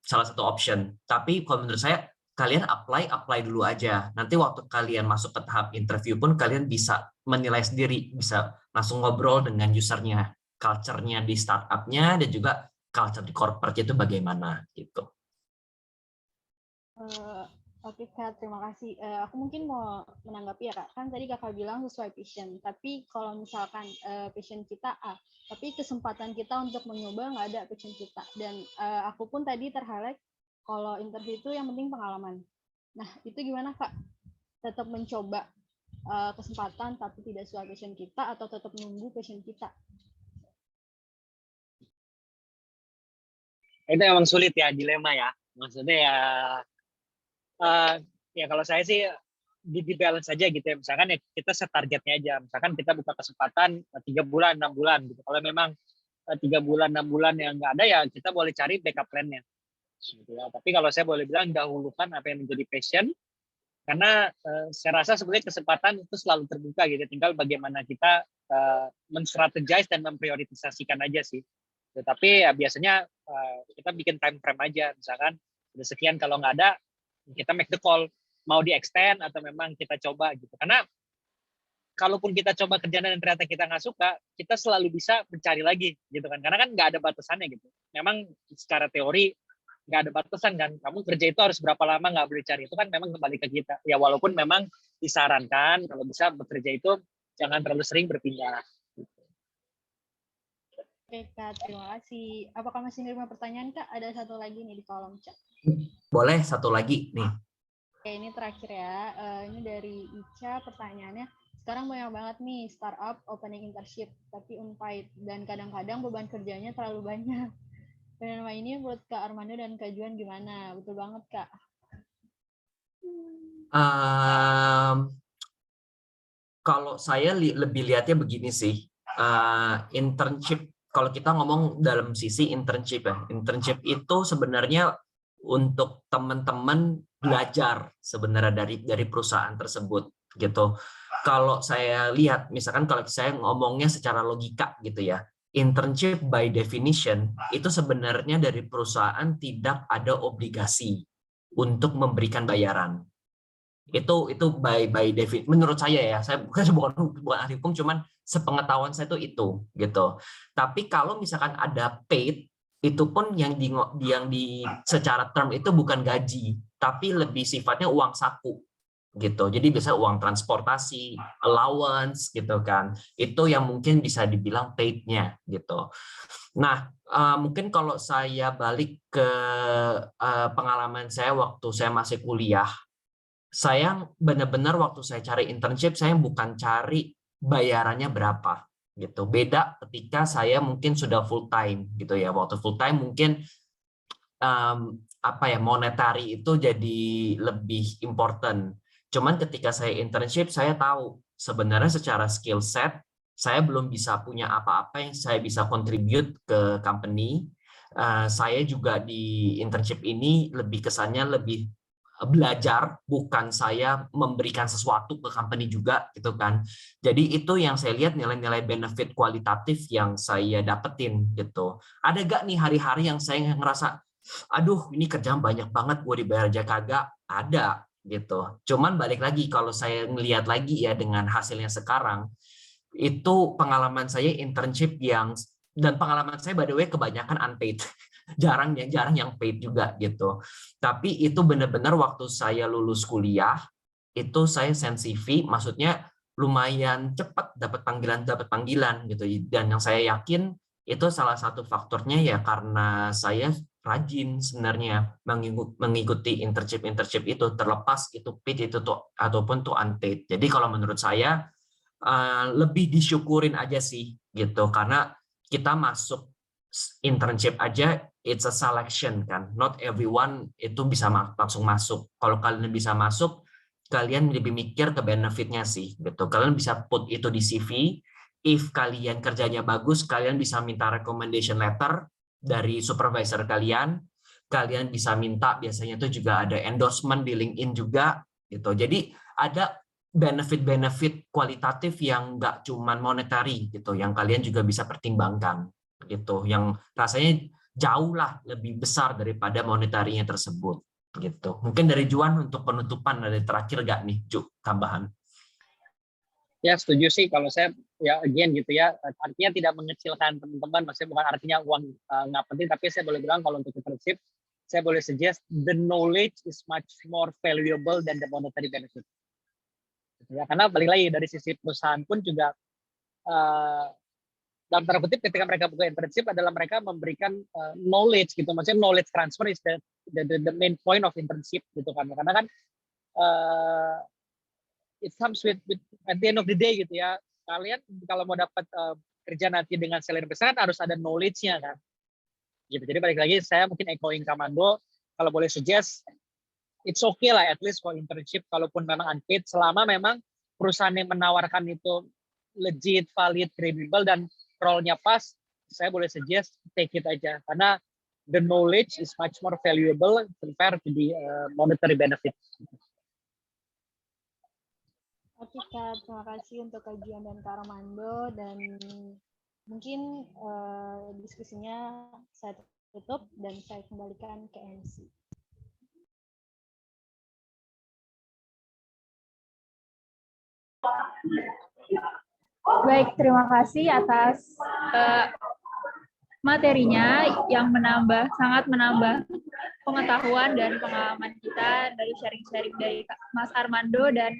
salah satu option. Tapi kalau menurut saya kalian apply dulu aja. Nanti waktu kalian masuk ke tahap interview pun kalian bisa menilai sendiri, bisa langsung ngobrol dengan usernya, culture-nya di startup-nya dan juga culture di corporate itu bagaimana gitu. Oke Kak, terima kasih. Aku mungkin mau menanggapi ya Kak. Kan tadi Kakak bilang sesuai passion. Tapi kalau misalkan passion kita A, tapi kesempatan kita untuk mencoba nggak ada passion kita. Dan aku pun tadi terhighlight kalau interview itu yang penting pengalaman. Nah itu gimana Kak? Tetap mencoba kesempatan tapi tidak sesuai passion kita atau tetap nunggu passion kita? Itu memang sulit ya, dilema ya. Maksudnya ya, ya kalau saya sih di balance aja gitu ya. Misalkan ya kita set targetnya aja. Misalkan kita buka kesempatan 3 bulan, 6 bulan gitu. Kalau memang 3 bulan, 6 bulan yang nggak ada ya kita boleh cari backup plan-nya. Gitu ya. Tapi kalau saya boleh bilang dahulukan apa yang menjadi passion, karena saya rasa sebenarnya kesempatan itu selalu terbuka gitu. Tinggal bagaimana kita menstrategize dan memprioritisasikan aja sih. Tetapi ya biasanya kita bikin time frame aja. Misalkan udah sekian, kalau nggak ada kita make the call, mau di extend atau memang kita coba gitu. Karena kalaupun kita coba kerjaan dan ternyata kita nggak suka, kita selalu bisa mencari lagi gitu kan. Karena kan nggak ada batasannya gitu. Memang secara teori nggak ada batasan kan. Kamu kerja itu harus berapa lama, nggak boleh cari. Itu kan memang kembali ke kita. Ya walaupun memang disarankan kalau bisa bekerja itu jangan terlalu sering berpindah. Oke Kak, terima kasih. Apakah masih menerima pertanyaan Kak? Ada satu lagi nih di kolom chat. Boleh satu lagi nih. Oke, ini terakhir ya. Ini dari Ica, pertanyaannya. Sekarang banyak banget nih startup opening internship, tapi unpaid. Dan kadang-kadang beban kerjanya terlalu banyak. Fenomena ini menurut Kak Armando dan Kak Juan gimana? Betul banget, Kak. Kalau saya lebih lihatnya begini sih. Internship, kalau kita ngomong dalam sisi internship ya. Internship itu sebenarnya untuk teman-teman belajar sebenarnya dari perusahaan tersebut gitu. Kalau saya lihat, misalkan kalau saya ngomongnya secara logika gitu ya, internship by definition itu sebenarnya dari perusahaan tidak ada obligasi untuk memberikan bayaran. Itu by David, menurut saya bukan ahli hukum, cuman sepengetahuan saya itu gitu. Tapi kalau misalkan ada paid, itu pun yang di secara term itu bukan gaji, tapi lebih sifatnya uang saku gitu. Jadi bisa uang transportasi, allowance gitu kan. Itu yang mungkin bisa dibilang paid-nya gitu. Nah, mungkin kalau saya balik ke pengalaman saya waktu saya masih kuliah, saya benar-benar waktu saya cari internship, saya bukan cari bayarannya berapa gitu. Beda ketika saya mungkin sudah full time gitu ya. Waktu full time mungkin monetary itu jadi lebih important. Cuman ketika saya internship, saya tahu sebenarnya secara skill set saya belum bisa punya apa-apa yang saya bisa contribute ke company. Saya juga di internship ini lebih kesannya lebih belajar, bukan saya memberikan sesuatu ke company juga gitu kan. Jadi itu yang saya lihat nilai-nilai benefit kualitatif yang saya dapetin gitu. Ada gak nih hari-hari yang saya ngerasa aduh ini kerjaan banyak banget gue dibayar aja kagak? Ada gitu. Cuman balik lagi kalau saya ngelihat lagi ya dengan hasilnya sekarang, itu pengalaman saya internship dan pengalaman saya by the way kebanyakan unpaid. jarang yang paid juga gitu. Tapi itu benar-benar waktu saya lulus kuliah, itu saya send CV, maksudnya lumayan cepat dapat panggilan gitu. Dan yang saya yakin itu salah satu faktornya ya karena saya rajin sebenarnya mengikuti internship itu, terlepas itu paid itu tuh ataupun tuh unpaid. Jadi kalau menurut saya lebih disyukurin aja sih gitu, karena kita masuk internship aja it's a selection kan, not everyone itu bisa langsung masuk. Kalau kalian bisa masuk, kalian lebih mikir ke benefitnya sih gitu. Kalian bisa put itu di CV. If kalian kerjanya bagus, kalian bisa minta recommendation letter dari supervisor kalian. Kalian bisa minta, biasanya itu juga ada endorsement di LinkedIn juga gitu. Jadi ada benefit-benefit kualitatif yang nggak cuman monetary gitu, yang kalian juga bisa pertimbangkan gitu, yang rasanya jauh lah lebih besar daripada monetarinya tersebut gitu. Mungkin dari Juan untuk penutupan dari terakhir gak nih Ju, tambahan? Ya setuju sih kalau saya ya again gitu ya, artinya tidak mengecilkan teman-teman, maksudnya bukan artinya uang nggak penting, tapi saya boleh bilang kalau untuk internship saya boleh suggest the knowledge is much more valuable than the monetary benefit. Ya, karena balik lagi dari sisi perusahaan pun juga dalam tanda kutip ketika mereka buka internship adalah mereka memberikan knowledge gitu, maksudnya knowledge transfer is the main point of internship gitu kan, karena kan it comes with at the end of the day gitu ya, kalian kalau mau dapat kerja nanti dengan salary besar kan harus ada knowledge-nya kan gitu. Jadi balik lagi saya mungkin echoing Kamando, kalau boleh suggest it's okay lah at least for internship kalaupun memang unpaid, selama memang perusahaan yang menawarkan itu legit, valid, credible, dan role-nya pas, saya boleh suggest take it aja, karena the knowledge is much more valuable compared to the monetary benefit. Oke Kak, terima kasih untuk kajian dan Kak Armando, dan mungkin diskusinya saya tutup dan saya kembalikan ke MC. Baik, terima kasih atas materinya yang sangat menambah pengetahuan dan pengalaman kita dari sharing-sharing dari Mas Armando dan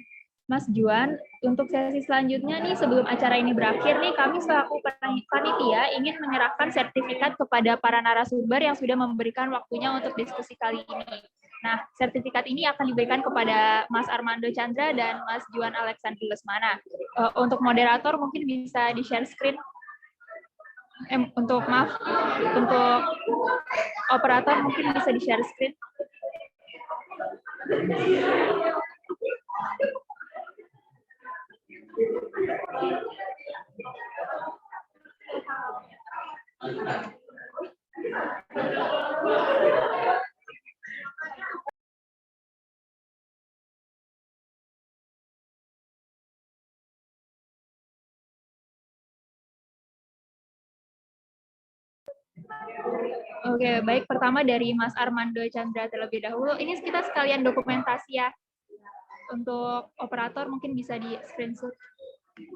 Mas Juan. Untuk sesi selanjutnya nih, sebelum acara ini berakhir nih, kami selaku panitia ingin menyerahkan sertifikat kepada para narasumber yang sudah memberikan waktunya untuk diskusi kali ini. Nah, sertifikat ini akan diberikan kepada Mas Armando Chandra dan Mas Juan Alexander Lesmana. Untuk moderator mungkin bisa di-share screen. Untuk operator mungkin bisa di-share screen. Oke, baik, pertama dari Mas Armando Chandra terlebih dahulu. Ini kita sekalian dokumentasi ya. Untuk operator mungkin bisa di screenshot. 1,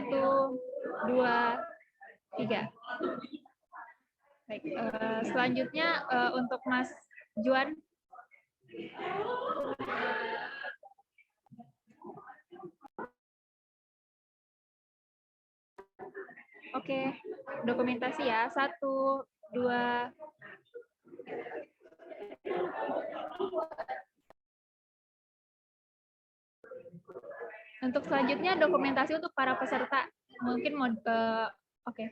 2, 3. Baik, selanjutnya untuk Mas Juan. Oke, dokumentasi ya. 1, 2. Untuk selanjutnya dokumentasi untuk para peserta. Mungkin oke.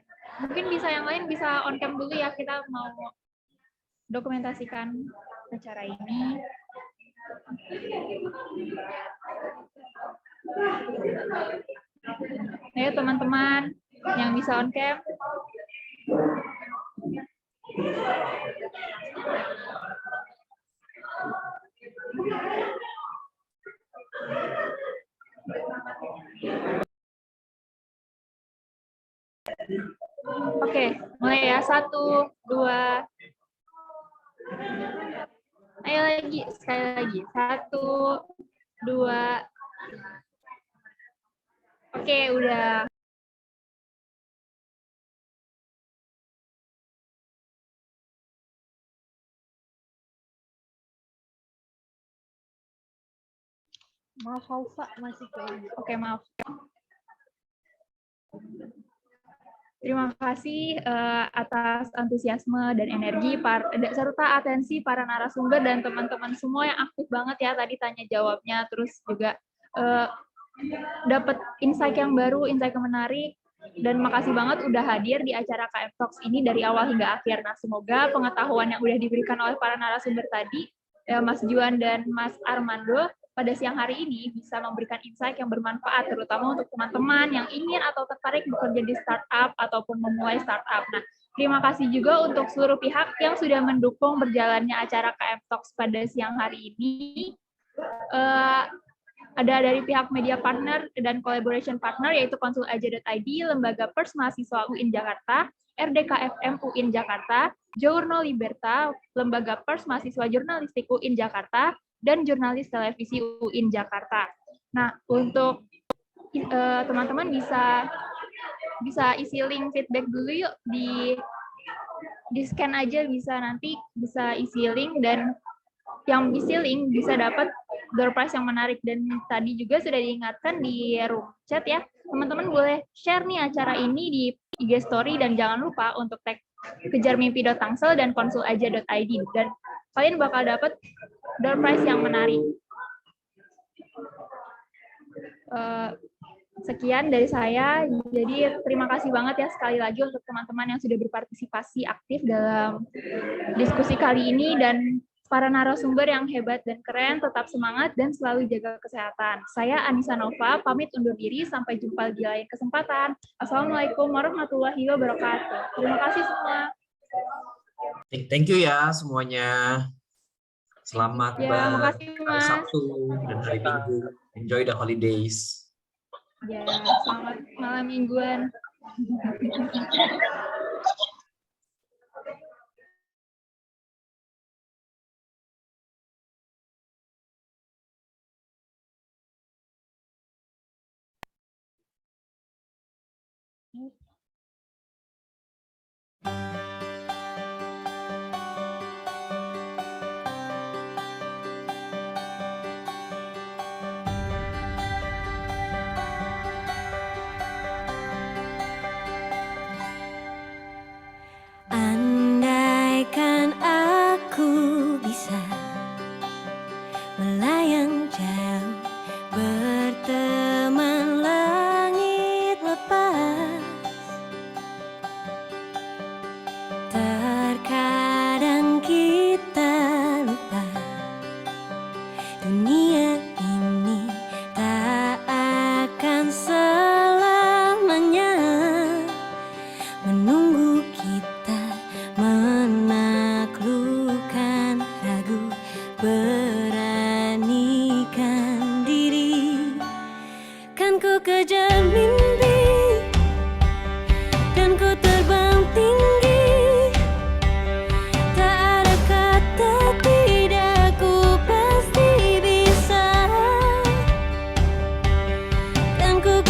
Mungkin bisa yang lain bisa on cam dulu ya, kita mau dokumentasikan acara ini. Ayo teman-teman yang bisa on cam. Oke, mulai ya. 1, 2. Ayo lagi, sekali lagi. 1, 2. Oke, udah. Maaf, Haufa, masih kayak. Oke, maaf. Terima kasih atas antusiasme dan energi serta atensi para narasumber dan teman-teman semua yang aktif banget ya tadi tanya jawabnya, terus juga dapat insight yang baru, insight yang menarik, dan makasih banget udah hadir di acara KF Talks ini dari awal hingga akhir. Nah, semoga pengetahuan yang udah diberikan oleh para narasumber tadi, Mas Juan dan Mas Armando, pada siang hari ini bisa memberikan insight yang bermanfaat, terutama untuk teman-teman yang ingin atau tertarik bekerja di startup ataupun memulai startup. Nah, terima kasih juga untuk seluruh pihak yang sudah mendukung berjalannya acara KF Talks pada siang hari ini. Ada dari pihak media partner dan collaboration partner, yaitu konsul.aja.id, Lembaga Pers Mahasiswa UIN Jakarta, RDKFM UIN Jakarta, Journal Liberta, Lembaga Pers Mahasiswa Jurnalistik UIN Jakarta, dan Jurnalis Televisi UIN Jakarta. Nah, untuk teman-teman bisa isi link feedback dulu yuk di di scan aja bisa, nanti bisa isi link, dan yang isi link bisa dapat door prize yang menarik. Dan tadi juga sudah diingatkan di room chat ya, teman-teman boleh share nih acara ini di IG story, dan jangan lupa untuk tag kejarmimpi.tangsel dan konsulaja.id, dan kalian bakal dapat door prize yang menarik. Sekian dari saya. Jadi terima kasih banget ya sekali lagi untuk teman-teman yang sudah berpartisipasi aktif dalam diskusi kali ini, dan para narasumber yang hebat dan keren. Tetap semangat dan selalu jaga kesehatan. Saya Anissa Nova, pamit undur diri. Sampai jumpa di lain kesempatan. Assalamualaikum warahmatullahi wabarakatuh. Terima kasih semua. Thank you ya semuanya. Selamat Ya, makasih, hari Mas. Sabtu dan hari Minggu. Enjoy the holidays. Ya, selamat malam mingguan. Andaikan aku bisa melayang jauh, berteman langit lepas. Terkadang kita lupa, dunia ini tak akan selamanya menunggu kita menaklukkan ragu. Beranikan diri, kan ku kejar mimpi, dan ku terbang tinggi. Tak ada kata tidak, ku pasti bisa, kan ku